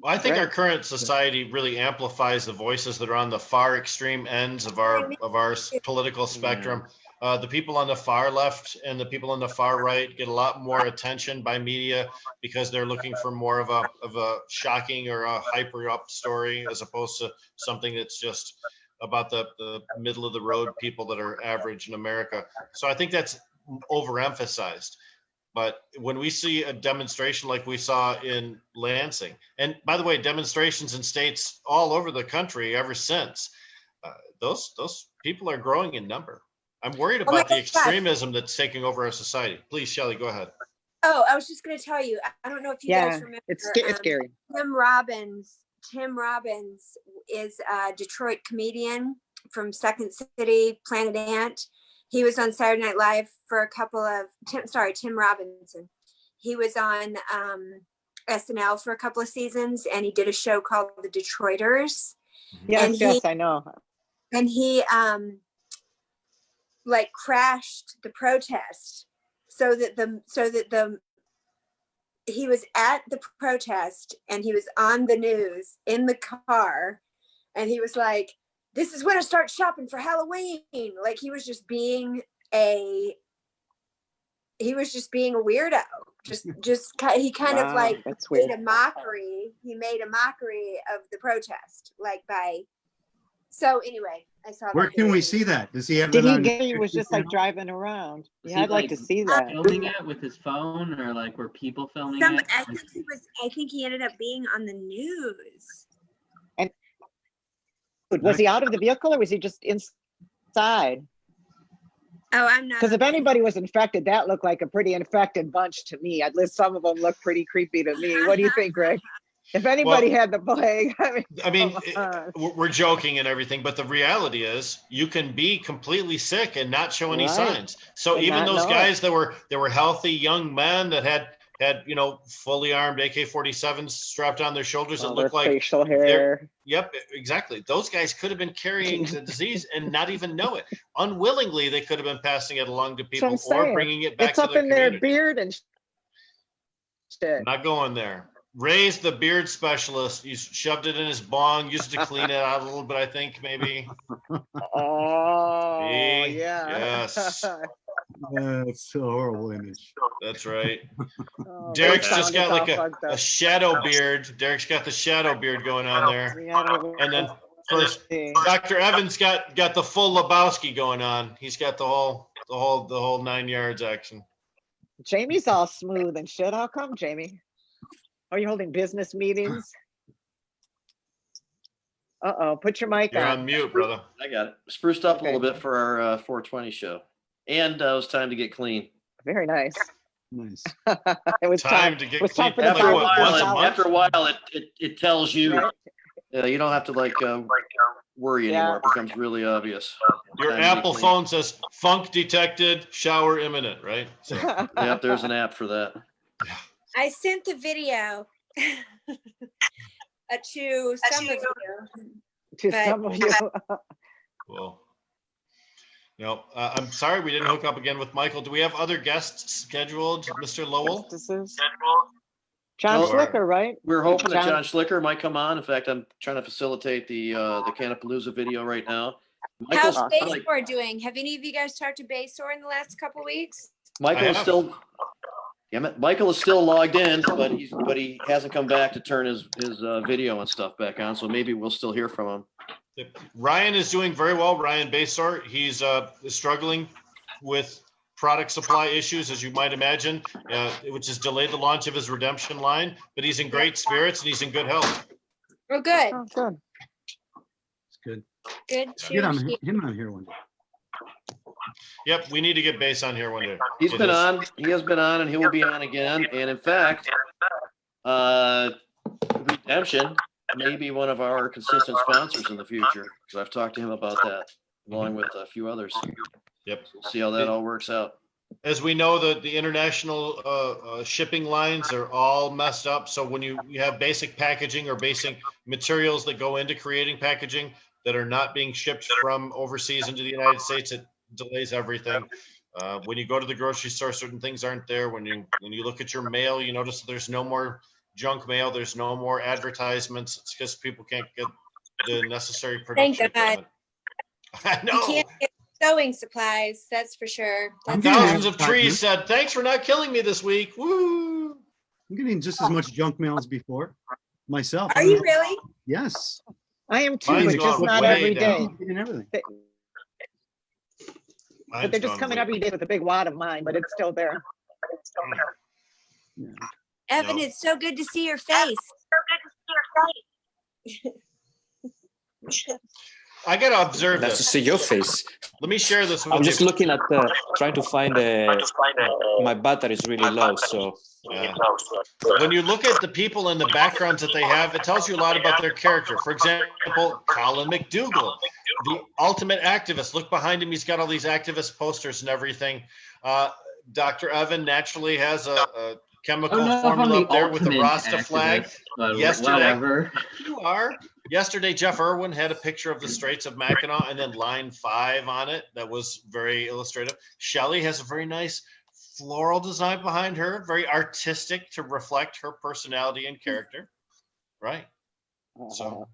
I think our current society really amplifies the voices that are on the far extreme ends of our political spectrum. The people on the far left and the people on the far right get a lot more attention by media because they're looking for more of a shocking or a hyper up story, as opposed to something that's just about the middle of the road people that are average in America. So I think that's overemphasized. But when we see a demonstration like we saw in Lansing, and by the way, demonstrations in states all over the country ever since, those people are growing in number. I'm worried about the extremism that's taking over our society. Please, Shelly, go ahead. Oh, I was just going to tell you, I don't know if you guys remember. It's scary. Tim Robbins is a Detroit comedian from Second City, Planet Ant. He was on Saturday Night Live for a couple of, Tim Robinson. He was on SNL for a couple of seasons, and he did a show called The Detroiters. Yes, I know. And he crashed the protest so that he was at the protest, and he was on the news in the car, and he was like, "This is when I start shopping for Halloween." Like he was just being a weirdo. He kind of made a mockery. He made a mockery of the protest, So anyway, I saw. Where can we see that? Does he have? He was just driving around. Yeah, I'd like to see that. Filming it with his phone, or were people filming it? I think he ended up being on the news. Was he out of the vehicle, or was he just inside? Oh, I'm not. Because if anybody was infected, that looked like a pretty infected bunch to me. At least some of them look pretty creepy to me. What do you think, Greg? If anybody had the plague, we're joking and everything, but the reality is you can be completely sick and not show any signs. So even those guys that were healthy young men that had fully armed AK-47s strapped on their shoulders that looked like facial hair. Yep, exactly. Those guys could have been carrying the disease and not even know it. Unwillingly, they could have been passing it along to people or bringing it back to their community. It's up in their beard and shit. Not going there. Reyes, the beard specialist, you shoved it in his bong, used it to clean it out a little bit, I think, maybe. Oh, See? yeah. Yes. That's a horrible image. That's right. Derek's just got a shadow beard. Derek's got the shadow beard going on there. And then first, Dr. Evans got the full Lebowski going on. He's got the whole 9 yards action. Jamie's all smooth and shit. How come, Jamie? Are you holding business meetings? Uh-oh, put your mic You're on. on mute, brother. I got it. Spruced up a Okay. little bit for our 420 show. And it was time to get clean. Very nice. Nice. It was Time time. to get It was time for clean. the After a Like what, $5 once a while, month? after a while, it tells you. Right? You don't have to worry Yeah. anymore. It becomes really obvious. Your Time to get Apple clean. phone says funk detected, shower imminent, right? So, Yep, there's an app for that. I sent the video to some of you. To But- some of you. cool. No, I'm sorry we didn't hook up again with Michael. Do we have other guests scheduled, Mr. Lowell? John Oh, Schlicker, right? We're hoping that John- John Schlicker might come on. In fact, I'm trying to facilitate the Cannapalooza video right now. How's Michael's, Baysore doing? Have any of you guys talked to Baysore in the last couple weeks? Michael I is have. still. Damn it, Michael is still logged in, but he hasn't come back to turn his video and stuff back on. So maybe we'll still hear from him. Yep. Ryan is doing very well. Ryan Basor, he's struggling with product supply issues, as you might imagine, which has delayed the launch of his redemption line. But he's in great spirits and he's in good health. Oh, good. Oh, good. It's good. Good. Get to hear. him on here one day. Yep, we need to get Base on here one day. He's It been is- on. He has been on, and he will be on again. And in fact, Redemption may be one of our consistent sponsors in the future, because I've talked to him about that, along with a few others. Yep. We'll see how that all works out. As we know, the international shipping lines are all messed up. So when you have basic packaging or basic materials that go into creating packaging that are not being shipped from overseas into the United States, it delays everything. When you go to the grocery store, certain things aren't there. When you look at your mail, you notice that there's no more junk mail. There's no more advertisements. It's because people can't get the necessary production Thank God. equipment. I You know. can't get sewing supplies, that's for sure. I'm That's getting Thousands of trees said, "Thanks for not killing me this week." Woo! I'm getting just as much junk mail as before myself. Are you really? Yes. I am too, Mine's but just gone not way every day. down. And everything. But they're just coming every day with a big wad of mine, but it's still there. Evan, No. it's so good to see your face. I gotta observe Nice to this. see your face. Let me share this with I'm you. just looking at trying to find my battery is really low, so Yeah. When you look at the people and the backgrounds that they have, it tells you a lot about their character. For example, Colin MacDougall, the ultimate activist. Look behind him; he's got all these activist posters and everything. Dr. Evan naturally has a chemical I don't know if I'm formula the up there with the ultimate Rasta flag. activist, but Yesterday, whatever. you are. Yesterday, Jeff Irwin had a picture of the Straits of Mackinac and then line 5 on it. That was very illustrative. Shelly has a very nice floral design behind her, very artistic to reflect her personality and character. Right. So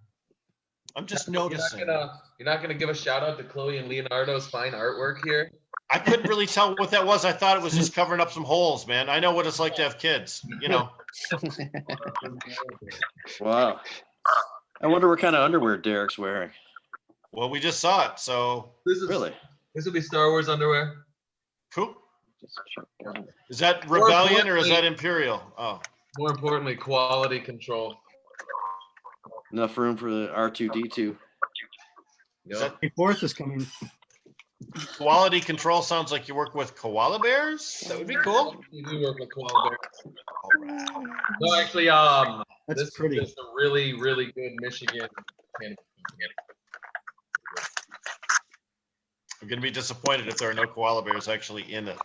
I'm just noticing. You're not gonna give a shout out to Chloe and Leonardo's fine artwork here. I couldn't really tell what that was. I thought it was just covering up some holes, man. I know what it's like to have kids, you know. Wow. I wonder what kind of underwear Derek's wearing. Well, we just saw it, so Really? This will be Star Wars underwear. cool. Is that Rebellion or is that Imperial? Oh, More importantly, quality control. Enough room for the R2D2. is that May 4th is coming. quality control? Sounds like you work with koala bears. That would be cool. You do work with koala bears. No, actually, That's this pretty. is a really, really good Michigan cannabis company. I'm gonna be disappointed if there are no koala bears actually in it.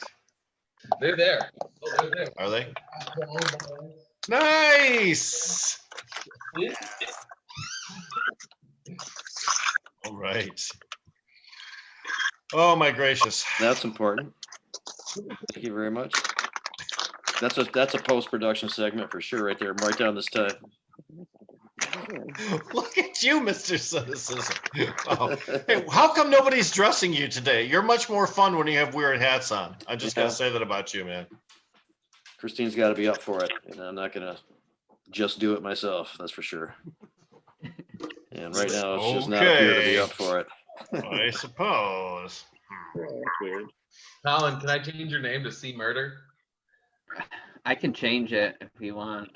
They're there. Oh, they're there. Are they? Nice. All right. Oh my gracious. That's important. Thank you very much. That's a post-production segment for sure right there. Mark down this time. Look at you, Mr. Cynicism. Oh. Hey, how come nobody's dressing you today? You're much more fun when you have weird hats on. I just gotta say that about you, man. Christine's got to be up for it, and I'm not gonna just do it myself. That's for sure. And right now, it's just not appear to be up for it. I suppose. Colin, can I change your name to C Murder? I can change it if you want.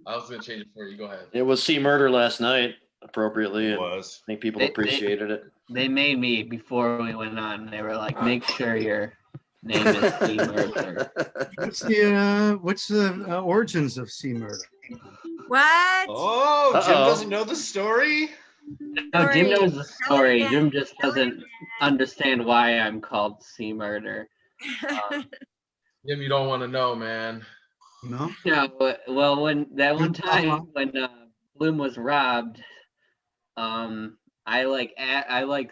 I was gonna change it for you. Go ahead. It was C Murder last night, appropriately. It And was. I think people They- appreciated it. They made me before we went on. They were like, make sure your name is C Murder. What's the origins of C Murder? What? Oh, Jim Uh-oh. doesn't know the story? No, Jim knows the story. again. Jim just doesn't understand why I'm called C Murder. Jim, you don't want to know, man. No. No, well, when that one Good time follow-up. when Bloom was robbed, I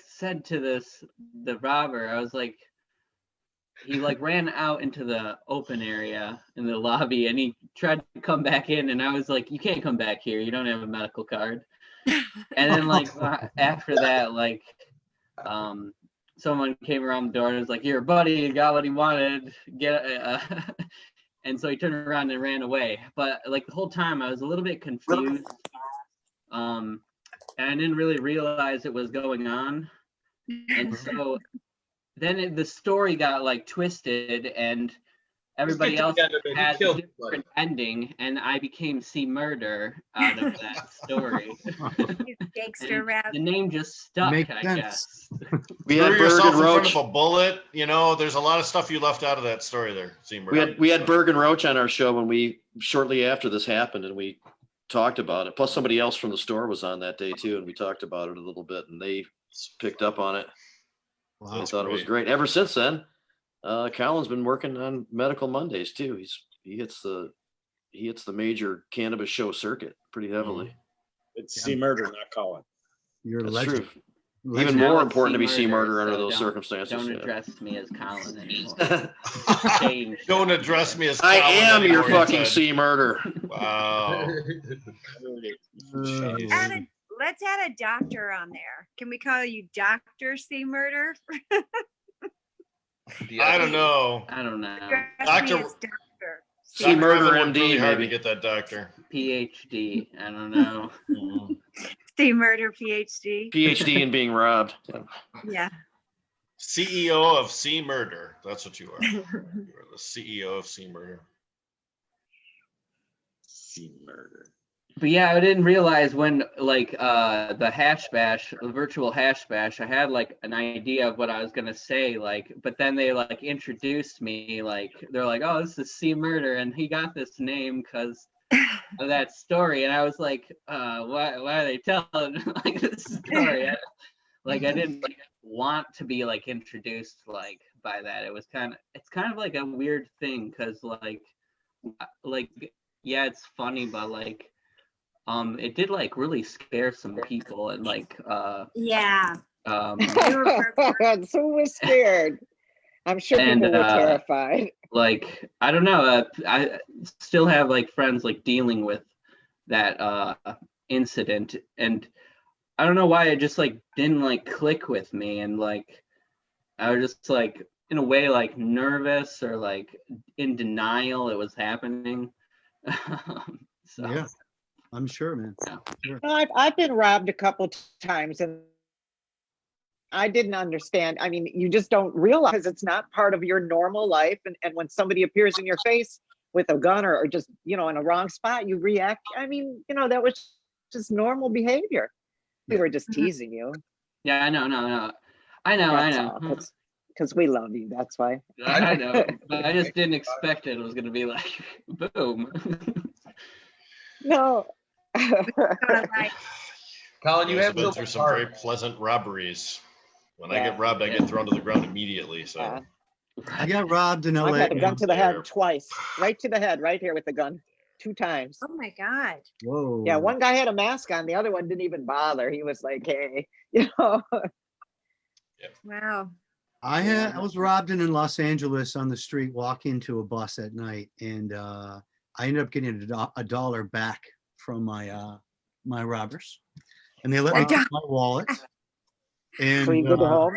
said to the robber, I was like, he like ran out into the open area in the lobby, and he tried to come back in, and I was like, you can't come back here. You don't have a medical card. And then like after that, like someone came around the door and was like, your buddy got what he wanted. And so he turned around and ran away. But like the whole time I was a little bit confused. And I didn't really realize it was going on. And so then the story got like twisted, and everybody else had a different ending, and I became C Murder out of that story. Gangster rap. The name just stuck, Makes I sense. guess. We Threw had yourself Bergen in front Roach. of a bullet. You know, there's a lot of stuff you left out of that story there, Seymour. We had Bergen Roach on our show when we shortly after this happened, and we talked about it. Plus, somebody else from the store was on that day too, and we talked about it a little bit, and they picked up on it. Wow. I thought it was great. Ever since then, Colin's been working on Medical Mondays too. He hits the major cannabis show circuit pretty heavily. It's C Murder, not Colin. You're a That's legend. true. Legend. Even Now more it's important to be C C-Murder, Murder under so those don't- circumstances. Don't yeah. address me as Colin anymore. Change. Don't address me as I Colin am your anymore, he fucking said. C Murder. Wow. Let's add a doctor on there. Can we call you Dr. C Murder? I don't know. I don't know. Doctor- Doctor. C Murder Evan worked MD, really hard maybe. to get that doctor. PhD. I don't know. C Murder PhD. PhD in being robbed. Yeah. CEO of C Murder. That's what you are. You are the CEO of C Murder. C Murder. But yeah, I didn't realize when like the hash bash, the virtual hash bash, I had like an idea of what I was gonna say, like, but then they like introduced me, like they're like, oh, this is C Murder, and he got this name because of that story, and I was like, why are they telling like this story? I didn't like want to be like introduced like by that. It's kind of like a weird thing because like yeah, it's funny, but like it did like really scare some people, and like Yeah. So was scared. I'm sure And, people were terrified. like I don't know, I still have like friends like dealing with that incident, and I don't know why it just like didn't like click with me, and like I was just like in a way like nervous or like in denial it was happening. So Yeah, I'm sure, man. yeah. Sure. I've been robbed a couple times, and I didn't understand. I mean, you just don't realize it's not part of your normal life. And when somebody appears in your face with a gun or just, in a wrong spot, you react. I mean, that was just normal behavior. We were just teasing you. Yeah, I know. I know. Because we love you. That's why. I know. But I just didn't expect it was gonna be like boom. No. Colin, you Guys have been no through some very pleasant robberies. When I get robbed, I get thrown to the ground immediately. So I got robbed in I LA. got a gun to the head twice. Right to the head, right here with the gun. 2 times. Oh my God. Whoa. Yeah, one guy had a mask on. The other one didn't even bother. He was like, hey, Wow. I was robbed in Los Angeles on the street, walking to a bus at night, and I ended up getting $1 back from my my robbers, and they let me keep my wallet. And so you go to home?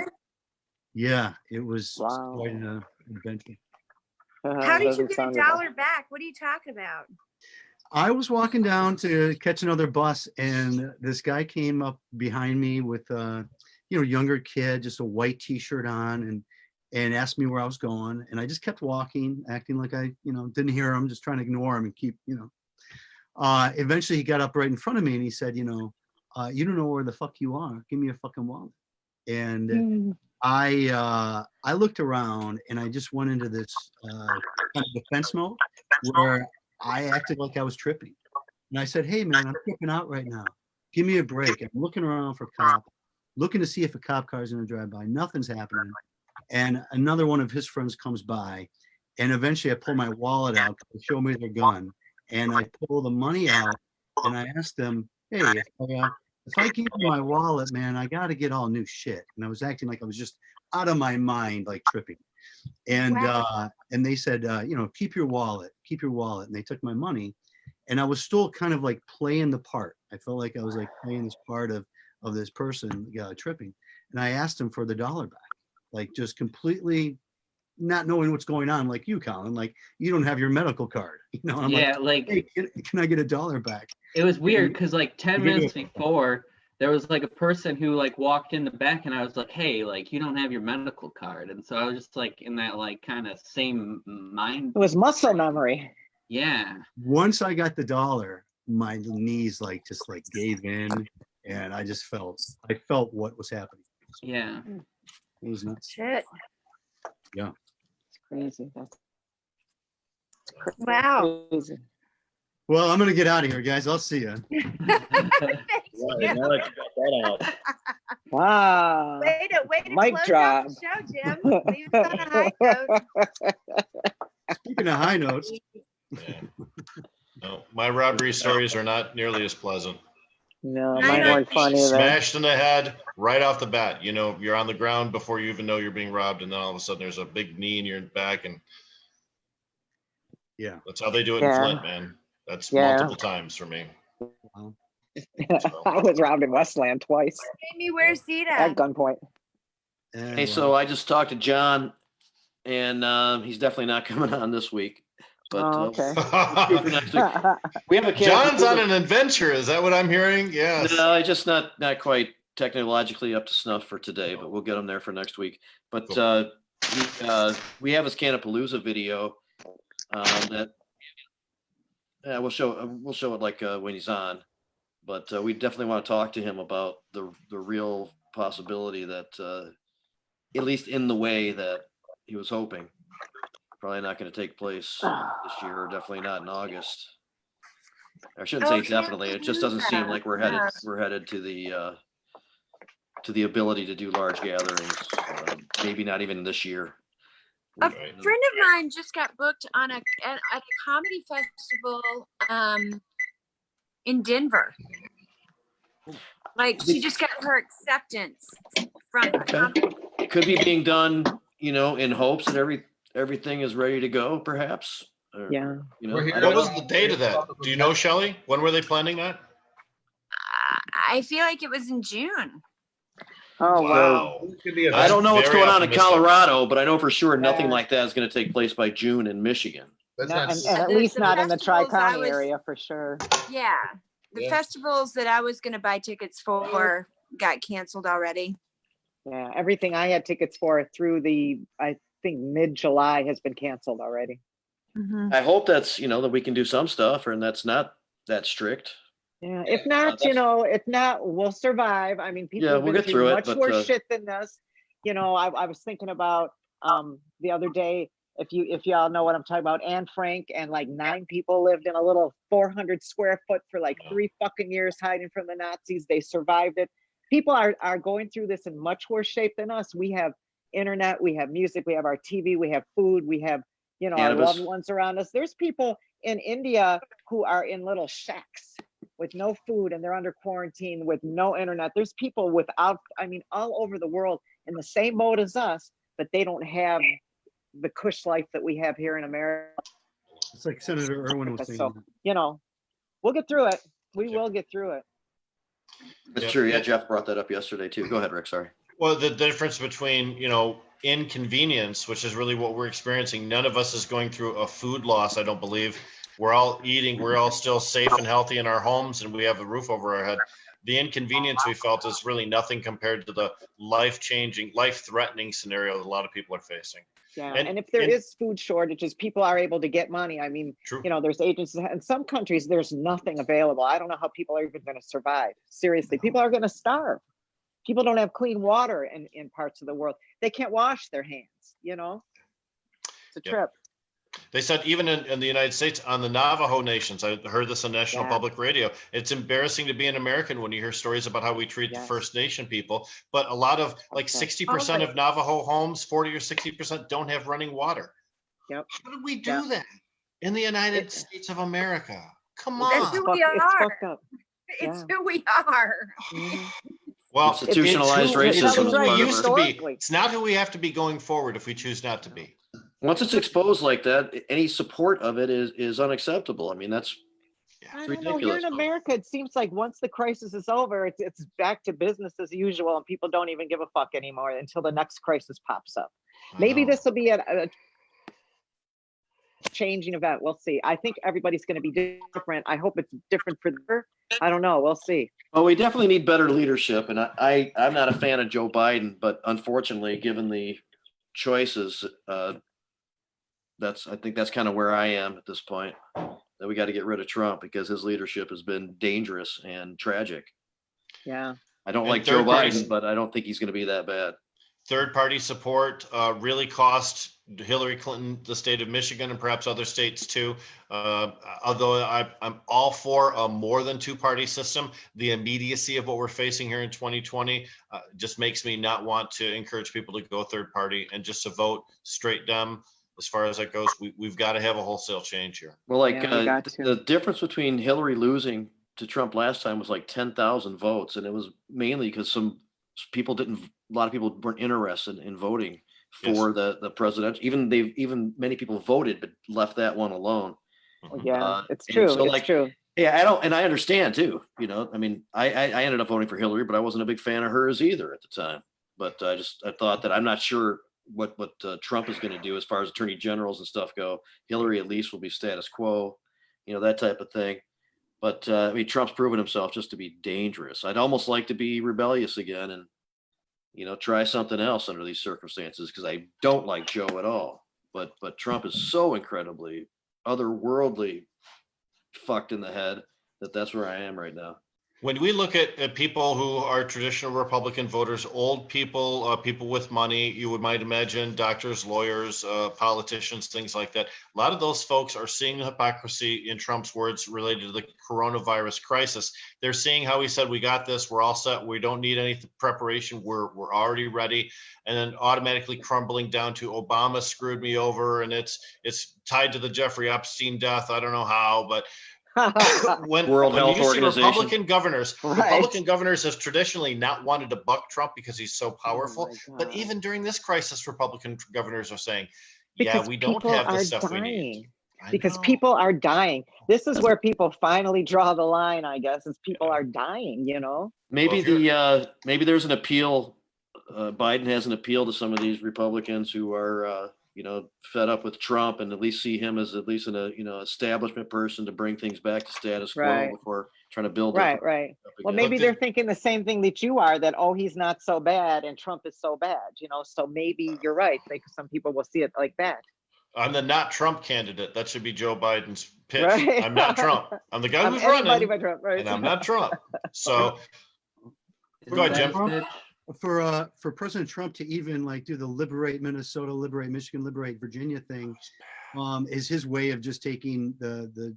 yeah, it was Wow. quite an adventure. How did you Doesn't get sound $1 back? What are you talking about? I was walking down to catch another bus, and this guy came up behind me with a younger kid, just a white T-shirt on, and asked me where I was going. And I just kept walking, acting like I, didn't hear him, just trying to ignore him and keep, eventually he got up right in front of me and he said, you don't know where the fuck you are. Give me your fucking wallet. And I looked around and I just went into this kind of defense mode where I acted like I was tripping. And I said, hey man, I'm tripping out right now. Give me a break. I'm looking around for cops, looking to see if a cop car is going to drive by. Nothing's happening. And another one of his friends comes by, and eventually I pull my wallet out to show me their gun, and I pull the money out, and I asked them, hey, if I give you my wallet, man, I got to get all new shit. And I was acting like I was just out of my mind, like tripping. And and they said, keep your wallet. And they took my money, and I was still kind of like playing the part. I felt like I was like playing this part of this person tripping. And I asked him for the $1 back, like just completely not knowing what's going on, like you, Colin, like you don't have your medical card. I'm like, hey, can I get $1 back? It was weird because like 10 minutes before, there was like a person who like walked in the back, and I was like, hey, like you don't have your medical card. And so I was just like in that like kind of same mind. It was muscle memory. Yeah. Once I got the $1, my knees like just like gave in, and I just felt what was happening. So yeah. It was nuts. Shit. Yeah. It's crazy. Wow. Crazy. Well, I'm gonna get out of here, guys. I'll see you. Wow. Way to Mic close drop. out the show, Jim. Leave us on a high note. Speaking of high notes. Yeah. No, my robbery stories are not nearly as pleasant. No, mine weren't funny either. Smashed in the head right off the bat. You're on the ground before you even know you're being robbed, and then all of a sudden there's a big knee in your back, and yeah, that's how they do it in Flint, man. That's multiple times for me. Wow. I was robbed in Westland twice. Amy, where's Zeta? At gunpoint. Hey, so I just talked to John, and he's definitely not coming on this week. But okay. For next week. We have a John's on an adventure. Is that what I'm hearing? Yes. No, I just not quite technologically up to snuff for today, but we'll get him there for next week. But we have his Cannapalooza video that we'll show it like when he's on. But we definitely want to talk to him about the real possibility that at least in the way that he was hoping. Probably not going to take place this year, or definitely not in August. I shouldn't say definitely. It just doesn't seem like we're headed to the ability to do large gatherings. Maybe not even this year. A friend of mine just got booked on at a comedy festival in Denver. Like she just got her acceptance from. It could be being done, in hopes that everything is ready to go, perhaps. Or, yeah. What was the date of that? Do you know, Shelly? When were they planning that? I feel like it was in June. Oh, wow. I don't know what's going on in Colorado, but I know for sure nothing like that is going to take place by June in Michigan. And at least not in the Tri-County area for sure. Yeah. The festivals that I was going to buy tickets for got canceled already. Yeah. Everything I had tickets for through I think mid-July has been canceled already. Mm-hmm. I hope that's, that we can do some stuff and that's not that strict. Yeah. If not, we'll survive. I mean, people have been through much worse shit than this. I was thinking about the other day, if y'all know what I'm talking about, Anne Frank, and like 9 people lived in a little 400 square foot for like 3 fucking years hiding from the Nazis. They survived it. People are going through this in much worse shape than us. We have internet, we have music, we have our TV, we have food, we have, our loved ones around us. There's people in India who are in little shacks with no food, and they're under quarantine with no internet. There's people all over the world in the same boat as us, but they don't have the cush life that we have here in America. It's like Senator Irwin was saying. So, we'll get through it. We will get through it. That's true. Yeah, Jeff brought that up yesterday too. Go ahead, Rick. Sorry. Well, the difference between, inconvenience, which is really what we're experiencing. None of us is going through a food loss, I don't believe. We're all eating. We're all still safe and healthy in our homes, and we have a roof over our head. the inconvenience we felt is really nothing compared to the life-changing, life-threatening scenario that a lot of people are facing. Yeah, and if there is food shortages, people are able to get money. I mean, True. you know, there's agencies in some countries, there's nothing available. I don't know how people are even going to survive. Seriously, people are going to starve. People don't have clean water in parts of the world. They can't wash their hands, you know? It's a trip. They said even in the United States, on the Navajo nations, I heard this on National Public Radio, it's embarrassing to be an American when you hear stories about how we treat the First Nation people. But a lot of, like 60% of Navajo homes, 40 or 60% don't have running water. Yep. How did we do that in the United States of America? Come on. That's who we are. It's fucked up. It's who we are. Well, institutionalized it's racism who is we part of used it. to be. It's not who we have to be going forward if we choose not to be. Once it's exposed like that, any support of it is unacceptable. I mean, that's I don't know. Here ridiculous. in America, it seems like once the crisis is over, it's back to business as usual, and people don't even give a fuck anymore until the next crisis pops up. Maybe this will be a changing event. We'll see. I think everybody's going to be different. I hope it's different for her. I don't know. We'll see. Well, we definitely need better leadership, and I'm not a fan of Joe Biden, but unfortunately, given the choices, I think that's kind of where I am at this point. That we got to get rid of Trump because his leadership has been dangerous and tragic. Yeah. I don't And like Joe third-party- Biden, but I don't think he's going to be that bad. Third-party support really cost Hillary Clinton the state of Michigan and perhaps other states too. Although I'm all for a more than two-party system, the immediacy of what we're facing here in 2020 just makes me not want to encourage people to go third-party and just to vote straight Dem. As far as that goes, we've got to have a wholesale change here. Well, like the difference between Hillary losing to Trump last time was like 10,000 votes, and it was mainly because some people a lot of people weren't interested in voting for the president. Even many people voted but left that one alone. Yeah, it's true. So, it's true. Yeah, I understand too. You know, I mean, I ended up voting for Hillary, but I wasn't a big fan of hers either at the time. But I thought that I'm not sure what Trump is going to do as far as attorney generals and stuff go. Hillary at least will be status quo, you know, that type of thing. But I mean, Trump's proven himself just to be dangerous. I'd almost like to be rebellious again and, you know, try something else under these circumstances because I don't like Joe at all. But Trump is so incredibly otherworldly fucked in the head that's where I am right now. When we look at people who are traditional Republican voters, old people, people with money, you might imagine doctors, lawyers, politicians, things like that. A lot of those folks are seeing the hypocrisy in Trump's words related to the coronavirus crisis. They're seeing how he said, we got this, we're all set, we don't need any preparation, we're already ready, and then automatically crumbling down to Obama screwed me over, and it's tied to the Jeffrey Epstein death. I don't know how, but when World Health you see Organization. Republican governors have traditionally not wanted to buck Trump because he's so powerful. But even during this crisis, Republican governors are saying, Because we don't people have the are stuff we need. dying. Because people are dying. This is where people finally draw the line, I guess, is people are dying, you know? Maybe maybe there's an appeal. Biden has an appeal to some of these Republicans who are you know, fed up with Trump and at least see him as at least establishment person to bring things back to status quo before trying to build Right. up Well, again. maybe they're thinking the same thing that you are, that, oh, he's not so bad and Trump is so bad, you know? So maybe you're right. Like some people will see it like that. I'm the not Trump candidate. That should be Joe Biden's pitch. Right. I'm not Trump. I'm the guy I'm who's anybody running, but Trump, right? and I'm not Trump. So go ahead, Jim. For President Trump to even like do the liberate Minnesota, liberate Michigan, liberate Virginia thing, is his way of just taking the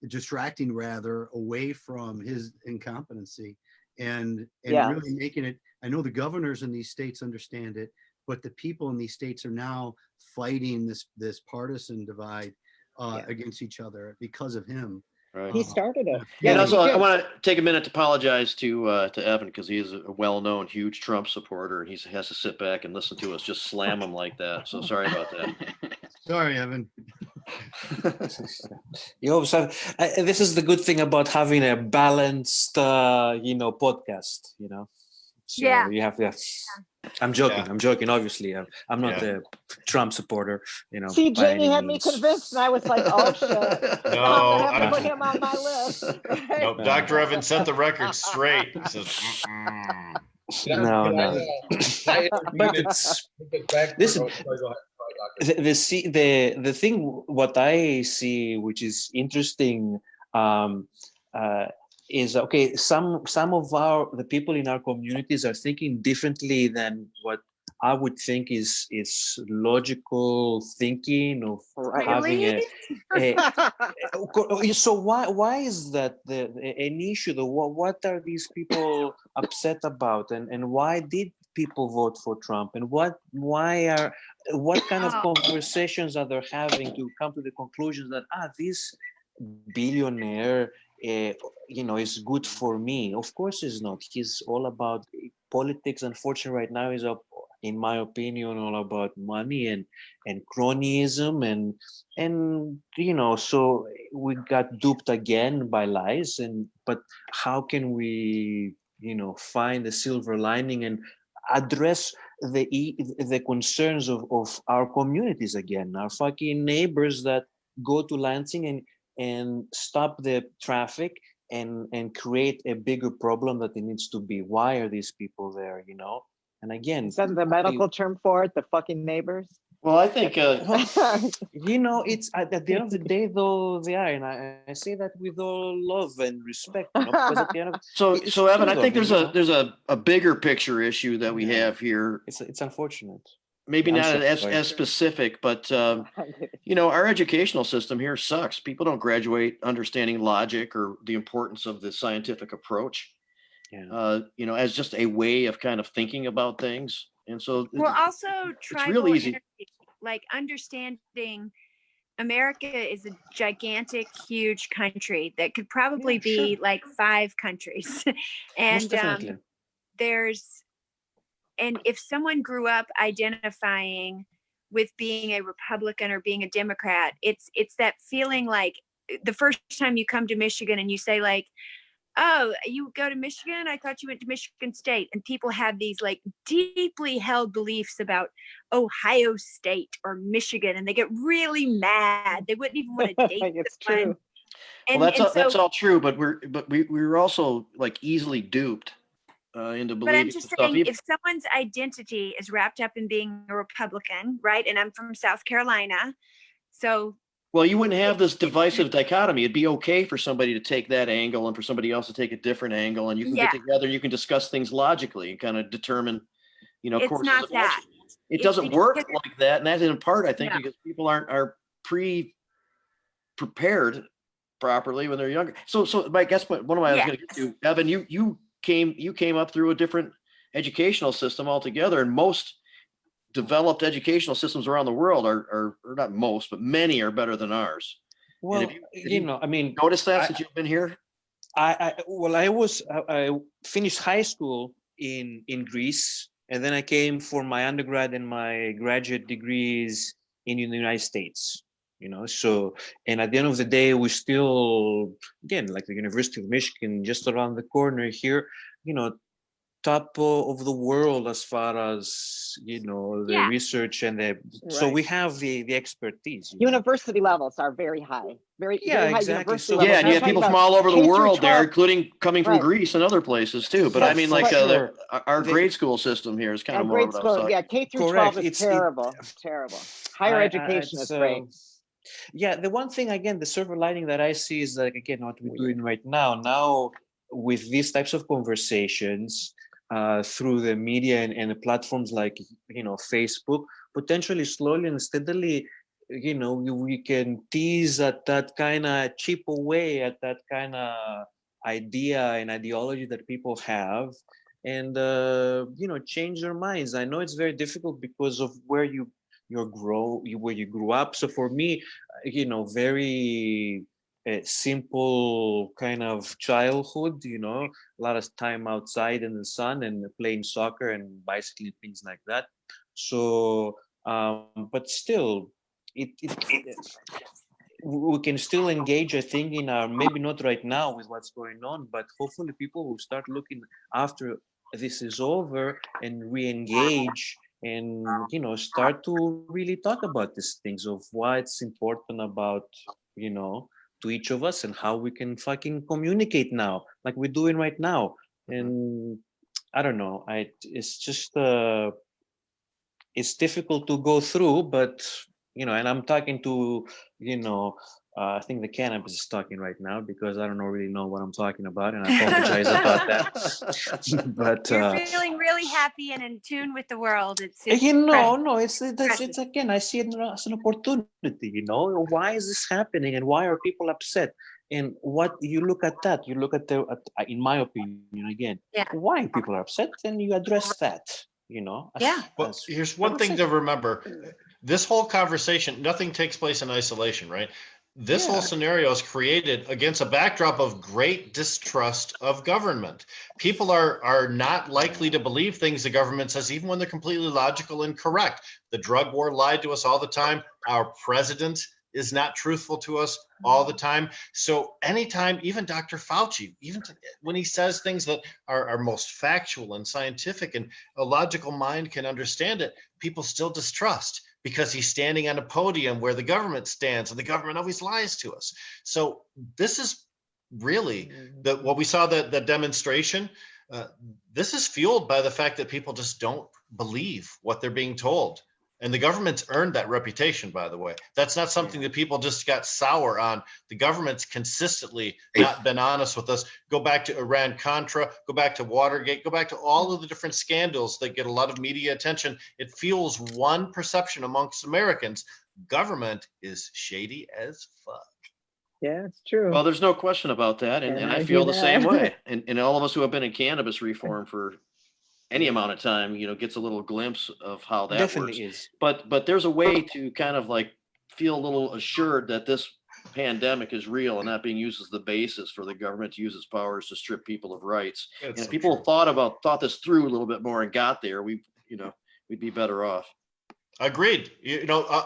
distracting rather away from his incompetency and really making it. I know the governors in these states understand it, but the people in these states are now fighting this partisan divide against each other because of him. Right. He started it. And also, I want to take a minute to apologize to Evan because he is a well-known, huge Trump supporter, and he has to sit back and listen to us just slam him like that. So sorry about that. Sorry, Evan. You always have, this is the good thing about having a balanced, podcast. You know, so you have to. I'm joking. Yeah. I'm joking. Obviously, I'm not a Trump supporter. See, by any Jamie had me means. convinced, and I was like, "Oh shit, I'm No, gonna have to put him on my list." no, Dr. Evans set the record straight. He says, "Mm-mm." No, no. But it's listen. The thing what I see, which is interesting, is okay. Some of the people in our communities are thinking differently than what I would think is logical thinking of having so why is that an issue though? What are these people upset about, and why did people vote for Trump, and what kind of conversations are they having to come to the conclusion that this billionaire is good for me? Of course he's not. He's all about politics. Unfortunately, right now is in my opinion, all about money and cronyism and so we got duped again by lies. But how can we find the silver lining and address the concerns of our communities again, our fucking neighbors that go to Lansing and stop the traffic and create a bigger problem that it needs to be? Why are these people there? And again, is that the medical term for it? The fucking neighbors. Well, I think it's at the end of the day, though, they are, and I say that with all love and respect. Because at the end of so Evan, I think there's a bigger picture issue that we have here. It's unfortunate. Maybe not as specific, but our educational system here sucks. People don't graduate understanding logic or the importance of the scientific approach. As just a way of kind of thinking about things. And so also it's real easy. Energy, like understanding America is a gigantic, huge country that could probably be like 5 countries. And and if someone grew up identifying with being a Republican or being a Democrat, it's that feeling like the first time you come to Michigan and you say like, oh, you go to Michigan? I thought you went to Michigan State. And people have these like deeply held beliefs about Ohio State or Michigan, and they get really mad. They wouldn't even want to date. It's true. And, well, that's all true, but we're also like easily duped into believing. But I'm just saying, if someone's identity is wrapped up in being a Republican, right? And I'm from South Carolina, so. Well, you wouldn't have this divisive dichotomy. It'd be okay for somebody to take that angle and for somebody else to take a different angle, and you can get together and you can discuss things logically and kind of determine, it's courses not of that. action. It doesn't work like that, and that's in part, I think, because people are prepared properly when they're younger. So I guess one of what I was going to get to, Evan, you came up through a different educational system altogether, and most developed educational systems around the world are not most, but many are better than ours. Well, I mean, notice that since you've been here. I finished high school in Greece, and then I came for my undergrad and my graduate degrees in the United States. So, and at the end of the day, we still, again, like the University of Michigan, just around the corner here, top of the world as far as the research and so we have the expertise. University levels are very high, very high exactly. university levels. And you have people from all over the world there, including coming from Greece and other places too. But I mean, like our grade school system here is kind of more of what I was K through 12 is terrible. Higher education is great. Yeah, the one thing, again, the silver lining that I see is that, again, what we're doing right now with these types of conversations through the media and the platforms like, Facebook, potentially slowly and steadily, we can tease at that kind of cheap way, at that kind of idea and ideology that people have, and, change their minds. I know it's very difficult because of where you grew up. So for me, very simple kind of childhood, a lot of time outside in the sun and playing soccer and bicycling, things like that. So, but still, we can still engage, I think, in our, maybe not right now with what's going on, but hopefully people will start looking after this is over and re-engage and, you know, start to really talk about these things of what's important about, you know, to each of us and how we can fucking communicate now, like we're doing right now. And I don't know, it's just, it's difficult to go through, but, you know, and I'm talking to, you know, I think the cannabis is talking right now because I don't really know what I'm talking about, and I apologize about that. But You're feeling really happy and in tune with the world. It's you know, precious. no, it's again, I see it as an opportunity. You know, why is this happening, and why are people upset? And what you look at that, you look at in my opinion, again, why people are upset, and you address that. You know, Well, here's one thing to remember: this whole conversation, nothing takes place in isolation, right? This whole scenario is created against a backdrop of great distrust of government. People are not likely to believe things the government says, even when they're completely logical and correct. The drug war lied to us all the time. Our president is not truthful to us all the time. So anytime, even Dr. Fauci, even when he says things that are most factual and scientific and a logical mind can understand it, people still distrust, because he's standing on a podium where the government stands, and the government always lies to us. So this is really what we saw, the demonstration. This is fueled by the fact that people just don't believe what they're being told. And the government's earned that reputation, by the way. That's not something that people just got sour on. The government's consistently not been honest with us. Go back to Iran-Contra, go back to Watergate, go back to all of the different scandals that get a lot of media attention. It fuels one perception amongst Americans: government is shady as fuck. Yeah, it's true. Well, there's no question about that. And I feel the same way. And all of us who have been in cannabis reform for any amount of time, gets a little glimpse of how that Definitely works. is. But there's a way to kind of like feel a little assured that this pandemic is real and not being used as the basis for the government to use its powers to strip people of rights. And if people thought this through a little bit more and got there, we'd be better off. Agreed.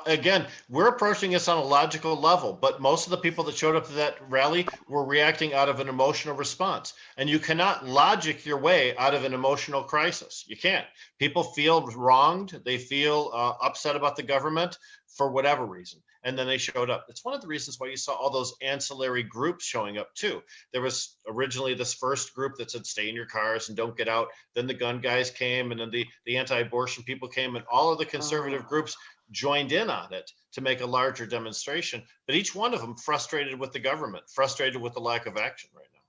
Again, we're approaching this on a logical level, but most of the people that showed up to that rally were reacting out of an emotional response. And you cannot logic your way out of an emotional crisis. You can't. People feel wronged. They feel upset about the government for whatever reason. And then they showed up. It's one of the reasons why you saw all those ancillary groups showing up too. There was originally this first group that said, stay in your cars and don't get out. Then the gun guys came, and then the anti-abortion people came, and all of the conservative groups joined in on it to make a larger demonstration. But each one of them frustrated with the government, frustrated with the lack of action right now.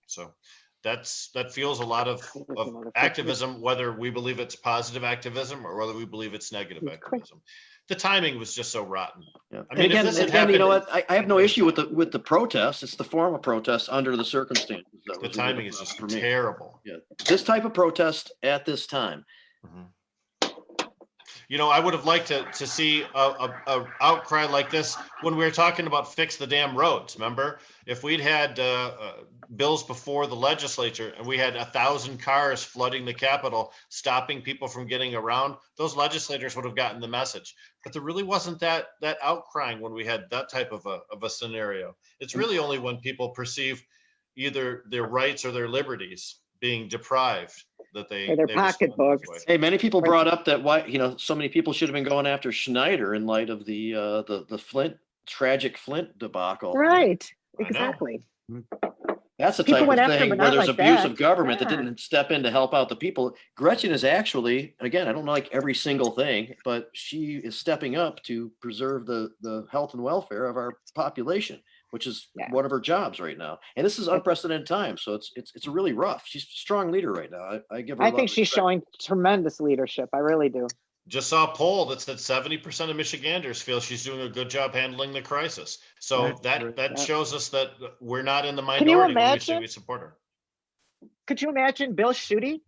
So that fuels a lot of activism, whether we believe it's positive activism or whether we believe it's negative activism. The timing was just so rotten. Yeah. I mean, again, you know what? I have no issue with the protest. It's the form of protest under the circumstances. The timing is just terrible. Yeah, this type of protest at this time. I would have liked to see a outcry like this when we were talking about fix the damn roads. Remember, if we'd had bills before the legislature and we had 1,000 cars flooding the Capitol, stopping people from getting around, those legislators would have gotten the message. But there really wasn't that outcrying when we had that type of a scenario. It's really only when people perceive either their rights or their liberties being deprived that they their pocketbooks. Hey, many people brought up that so many people should have been going after Schneider in light of the tragic Flint debacle. Right. Exactly. That's the People type of thing where there's abuse of government that didn't step in to help out the people. Gretchen is actually, again, I don't like every single thing, but she is stepping up to preserve the health and welfare of our population, which is one of her jobs right now. And this is unprecedented time. So it's really rough. She's a strong leader right now. I give her. I think she's showing tremendous leadership. I really do. Just saw a poll that said 70% of Michiganders feel she's doing a good job handling the crisis. So that shows us that we're not in the minority when we say we support her. Could you imagine Bill Schuette?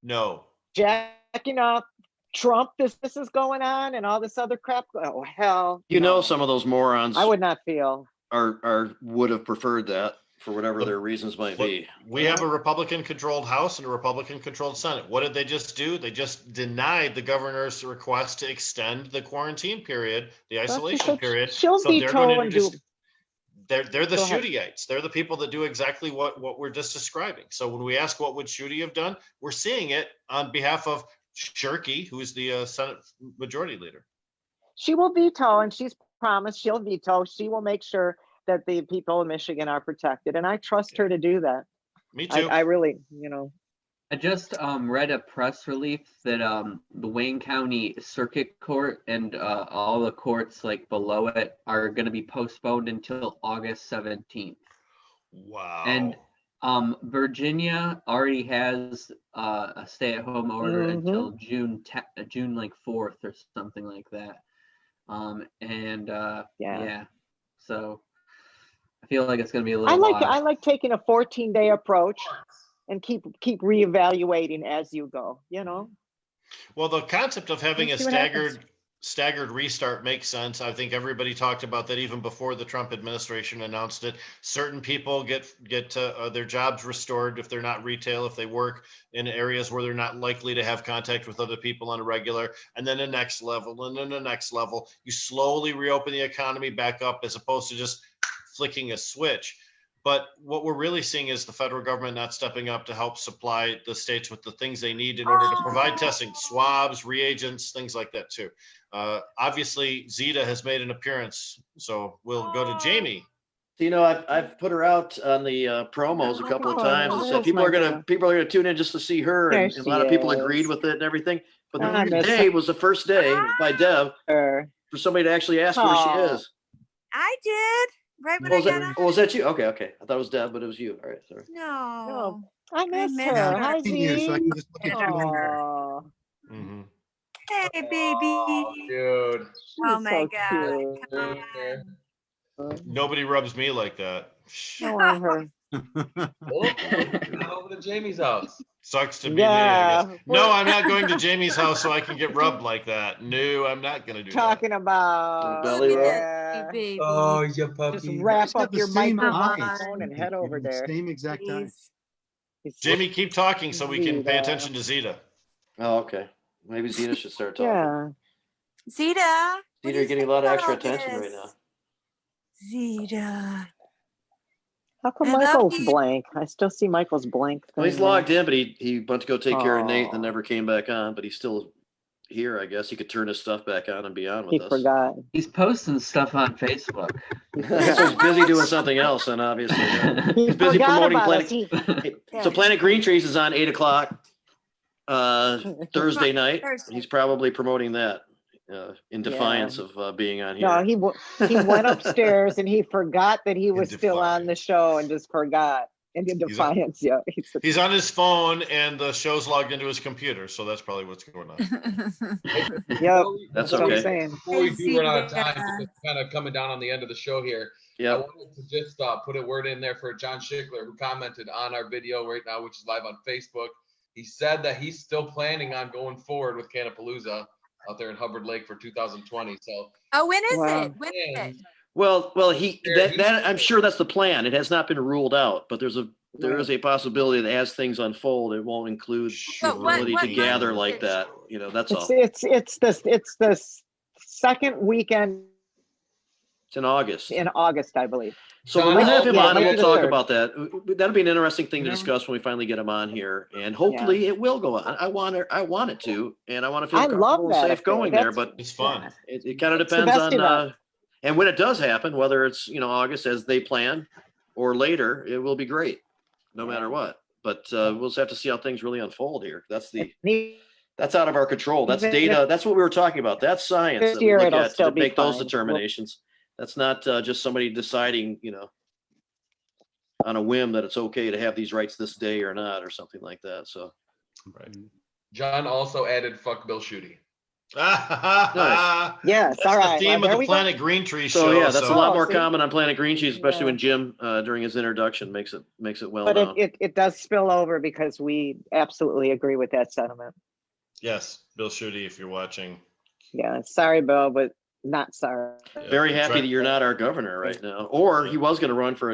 No. Jacking up Trump, this is going on and all this other crap. Oh, hell. Some of those morons I would not feel would have preferred that for whatever their reasons might be. We have a Republican-controlled House and a Republican-controlled Senate. What did they just do? They just denied the governor's request to extend the quarantine period, the isolation period. She'll veto and do. They're the Go ahead. Schuettiites. They're the people that do exactly what we're just describing. So when we ask what would Schuette have done, we're seeing it on behalf of Shirky, who is the Senate Majority Leader. She will veto, and she's promised she'll veto. She will make sure that the people of Michigan are protected, and I trust her to do that. Me too. I really, I just read a press release that the Wayne County Circuit Court and all the courts like below it are going to be postponed until August 17th. Wow. And Virginia already has a stay-at-home order until June like 4th or something like that. Yeah. So I feel like it's going to be a little while. I like taking a 14-day approach and keep reevaluating as you go, Well, the concept of having a Let's see what happens. staggered restart makes sense. I think everybody talked about that even before the Trump administration announced it. Certain people get their jobs restored if they're not retail, if they work in areas where they're not likely to have contact with other people on a regular, and then the next level, and then the next level. You slowly reopen the economy back up as opposed to just flicking a switch. But what we're really seeing is the federal government not stepping up to help supply the states with the things they need in order to provide testing, swabs, reagents, things like that too. Obviously, Zeta has made an appearance, so we'll go to Jamie. I've put her out on the promos a couple of times and said people are gonna tune in just to see her, and a lot of people agreed with it and everything. But the first day was the first day by Deb for somebody to actually ask where she is. I did. Right when Was I got on. was that you? Okay. I thought it was Deb, but it was you. All right, sorry. No. I miss her. Yeah, Hi, I've seen you, so I Z. can just look at you in there. Aw, Hey, baby. Dude. Oh she's my so God. cute. Come on. Nobody rubs me like that. I want her. Not over to Jamie's house. Sucks to be me, Yeah. I guess. No, I'm not going to Jamie's house so I can get rubbed like that. No, I'm not going to do Talking about Belly rub? yeah. Baby. Oh, you Just puppy. wrap He's got up the your same microphone eyes. and head over there. Same exact eyes. Please. that. Jamie, keep talking so we can pay Zeta. attention to Zeta. Oh, okay. Maybe Zeta should start talking. Yeah. Zeta. what do Zeta, you're you getting a think lot of about extra all attention right this? now. Zeta. How come I love Michael's you. blank? I still see Michael's blank. Well, he's thing there. logged in, but he went to go take care of Nate and then Aw. never came back on. But he's still here, I guess. He could turn his stuff back on and be on with He us. forgot. He's posting stuff on Facebook. So he's busy doing something else, and obviously He he's busy forgot promoting about us. Planet. So Planet Green Trees is on 8:00 Thursday night. Thursday. He's probably promoting that in defiance of being on here. No, he went upstairs and he forgot that he was still on the show and just forgot. And in defiance, yeah. He's on his phone and the show's logged into his computer, so that's probably what's going on. Yep. That's what I'm okay. saying. Before we do run out of time, it's kind of coming down on the end of the show here. Yeah. I wanted to just put a word in there for John Schickler, who commented on our video right now, which is live on Facebook. He said that he's still planning on going forward with Cannapalooza out there in Hubbard Lake for 2020. So, Oh, when is Wow. it? When is it? Well, that I'm sure that's the plan. It has not been ruled out, but there is a possibility that as things unfold, it won't include the ability to gather like that. That's all. It's the second weekend It's in August. in August, I believe. So we'll have him on and we'll talk third. about that. That'll be an interesting thing to discuss when we finally get him on here. And hopefully it will go on. I want it to, and I want to feel I love comfortable and that safe affair. going there, That's- but It's fun. it kind of It's the depends best on event. and when it does happen, whether it's August as they plan or later, it will be great no matter what. But we'll just have to see how things really unfold here. That's out of our control. That's data. That's what we were talking about. That's science This that we year look it'll at still to be make those fine. determinations. That's not just somebody deciding, on a whim that it's okay to have these rights this day or not, or something like that. So, right. John also added "fuck Bill Schuette." Nice. Yes, That's all right. the theme Well, of there the we go. Planet Green Tree so show. yeah, that's a lot more see? common on Planet Green Cheese, especially Yeah. when Jim during his introduction makes it well But known. it does spill over because we absolutely agree with that sentiment. Yes, Bill Schuette, if you're watching. Yeah, sorry, Bill, but not sorry. Very happy that you're not our governor right now. Or he was going to run for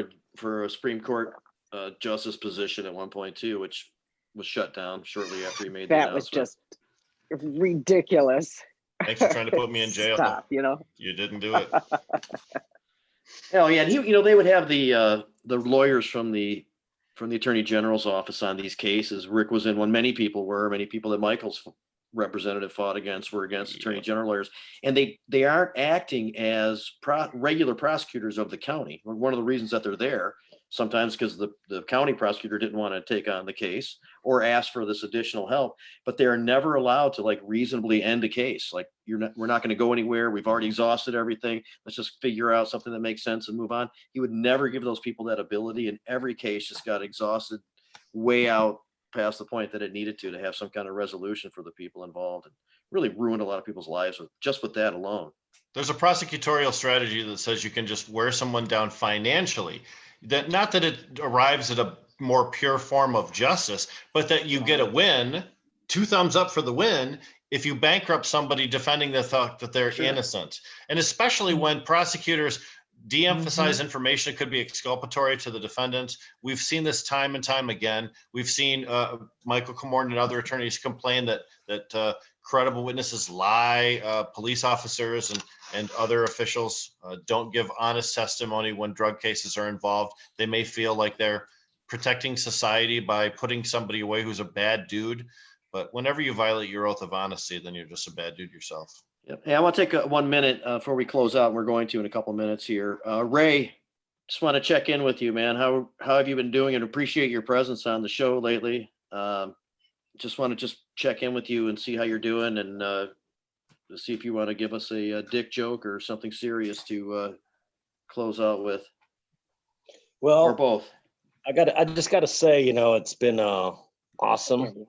a Supreme Court justice position at one point too, which was shut down shortly after he made the That was announcement. just ridiculous. Thanks for trying to put me in jail. Stop, You didn't do it. Oh yeah, and they would have the lawyers from the Attorney General's office on these cases. Rick was in one. Many people were. Many people that Michael's representative fought against were against Attorney General lawyers, and they aren't acting as regular prosecutors of the county. One of the reasons that they're there sometimes because the county prosecutor didn't want to take on the case or ask for this additional help, but they are never allowed to like reasonably end a case. Like we're not going to go anywhere. We've already exhausted everything. Let's just figure out something that makes sense and move on. He would never give those people that ability, and every case just got exhausted way out past the point that it needed to have some kind of resolution for the people involved, and really ruined a lot of people's lives with that alone. There's a prosecutorial strategy that says you can just wear someone down financially. That not that it arrives at a more pure form of justice, but that you get a win, 2 thumbs up for the win, if you bankrupt somebody defending the fact that they're innocent. And especially when prosecutors de-emphasize information that could be exculpatory to the defendant. We've seen this time and time again. We've seen Michael Comorn and other attorneys complain that credible witnesses lie, police officers and other officials don't give honest testimony when drug cases are involved. They may feel like they're protecting society by putting somebody away who's a bad dude. But whenever you violate your oath of honesty, then you're just a bad dude yourself. Yep. Hey, I want to take 1 minute before we close out. We're going to in a couple minutes here. Ray, just want to check in with you, man. How have you been doing? And appreciate your presence on the show lately. Just want to check in with you and see how you're doing, and see if you want to give us a dick joke or something serious to close out with. Well, or both. I just got to say, it's been awesome,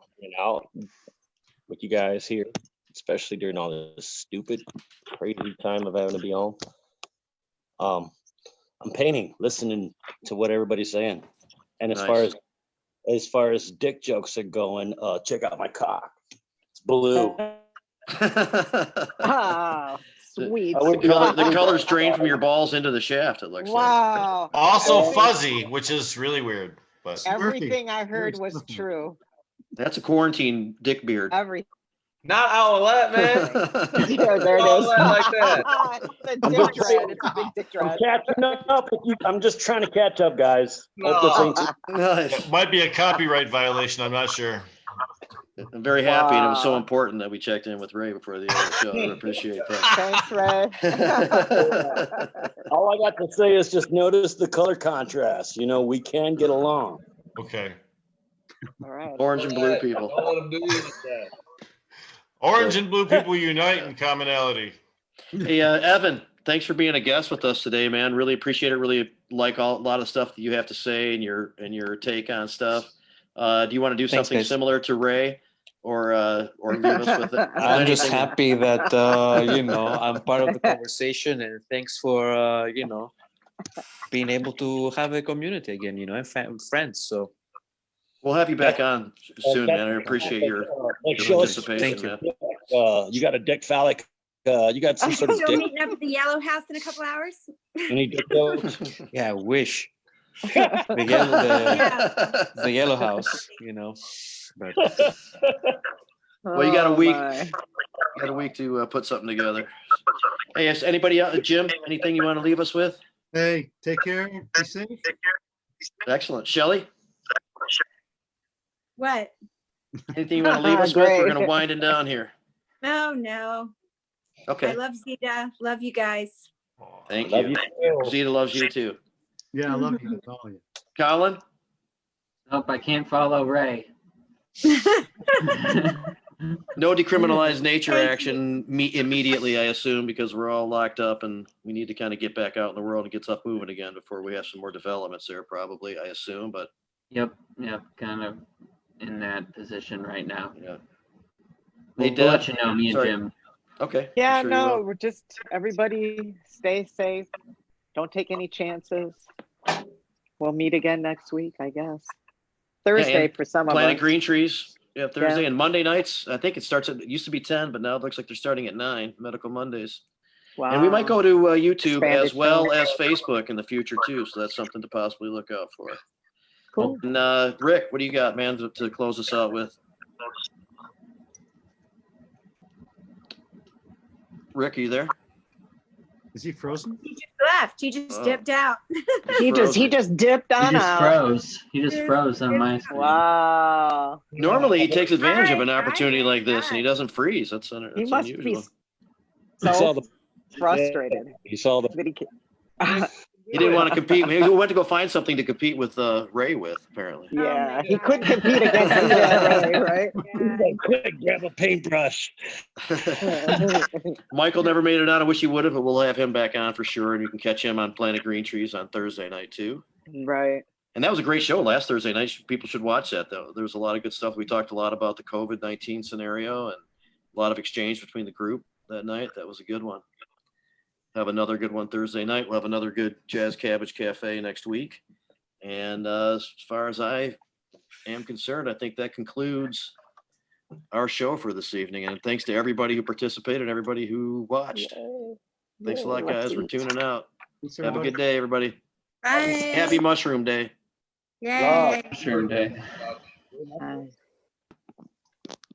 with you guys here, especially during all this stupid, crazy time of having to be home. I'm painting, listening to what everybody's saying, and as far as dick jokes are going, check out my cock. It's blue. Oh, sweet. The color's drained from your balls into the shaft, it looks like. Wow. Also fuzzy, which is really weird. But everything I heard was true. That's a quarantine dick beard. Everything. Not Owlette, man. Yeah, there it is. Like that. It's a dick dread. It's a big dick dread. I'm catching up. I'm just trying to catch up, guys. Hope this ain't Nice. It might be a copyright violation. I'm not sure. I'm very happy, and it was so important that we checked in with Ray before the other show. I appreciate that. Thanks, Ray. All I got to say is just notice the color contrast. We can get along. Okay. All right. Orange and blue people. Don't let them do you that. Orange and blue people unite in commonality. Hey, Evan, thanks for being a guest with us today, man. Really appreciate it. Really like a lot of stuff that you have to say and your take on stuff. Do you want to do something similar to Ray, or leave us with it? I'm just happy that I'm part of the conversation, and thanks for being able to have a community again, and friends. So we'll have you back on soon, man. I appreciate your participation. Thank you. Man. You got a dick phallic. You got some sort of Still dick. meeting up at the Yellow House in a couple hours. Any dick jokes? Yeah, I wish. The Yellow House, But Well, you got a week. You got a week to put something together. Hey, is anybody out? Jim, anything you want to leave us with? Hey, take care. Be safe. Excellent. Shelly, What? anything you want to leave us with? We're going to wind it down here. Oh, no. Okay. I love Zeta. Love you guys. Thank Love you. you. Zeta loves you too. Yeah, I love you. All of you. Colin? Nope, I can't follow Ray. No decriminalized nature action immediately, I assume, because we're all locked up and we need to kind of get back out in the world and get stuff moving again before we have some more developments there, probably, I assume. But Yep, kind of in that position right now. yeah. We'll let you know, me and Sorry. Jim. Okay. Yeah, I'm sure you no, will. we're just everybody stay safe. Don't take any chances. We'll meet again next week, I guess. Thursday and for some of Planting us. green trees. Yeah, Thursday Yeah. and Monday nights. I think it starts at, it used to be 10, but now it looks like they're starting at 9, Medical Mondays. Wow. And we might go to YouTube Expanded as well show. as Facebook in the future too. So that's something to possibly look out for. Cool. And Rick, what do you got, man, to close us out with? Rick, are you there? Is he frozen? He just left. He just dipped out. He just dipped on He just out. froze. He just froze on my screen. Wow. Normally, he takes advantage of an Hi, opportunity like this, and he hi. doesn't freeze. That's He that's must unusual. be He saw so the frustrated. he saw the that he He didn't want to compete. He went to go find something to compete with Ray with, apparently. Yeah, he couldn't compete against Ray, right? quick, grab a paintbrush. Michael never made it on. I wish he would have, but we'll have him back on for sure. And you can catch him on Planet Green Trees on Thursday night, too. Right. And that was a great show last Thursday night. People should watch that, though. There was a lot of good stuff. We talked a lot about the COVID-19 scenario and a lot of exchange between the group that night. That was a good one. Have another good one Thursday night. We'll have another good Jazz Cabbage Cafe next week. And as far as I am concerned, I think that concludes our show for this evening. And thanks to everybody who participated, everybody who watched. Thanks a lot, guys, for tuning out. Have a good day, everybody. Bye. Happy Mushroom Day. Yay. Mushroom Day. Bye.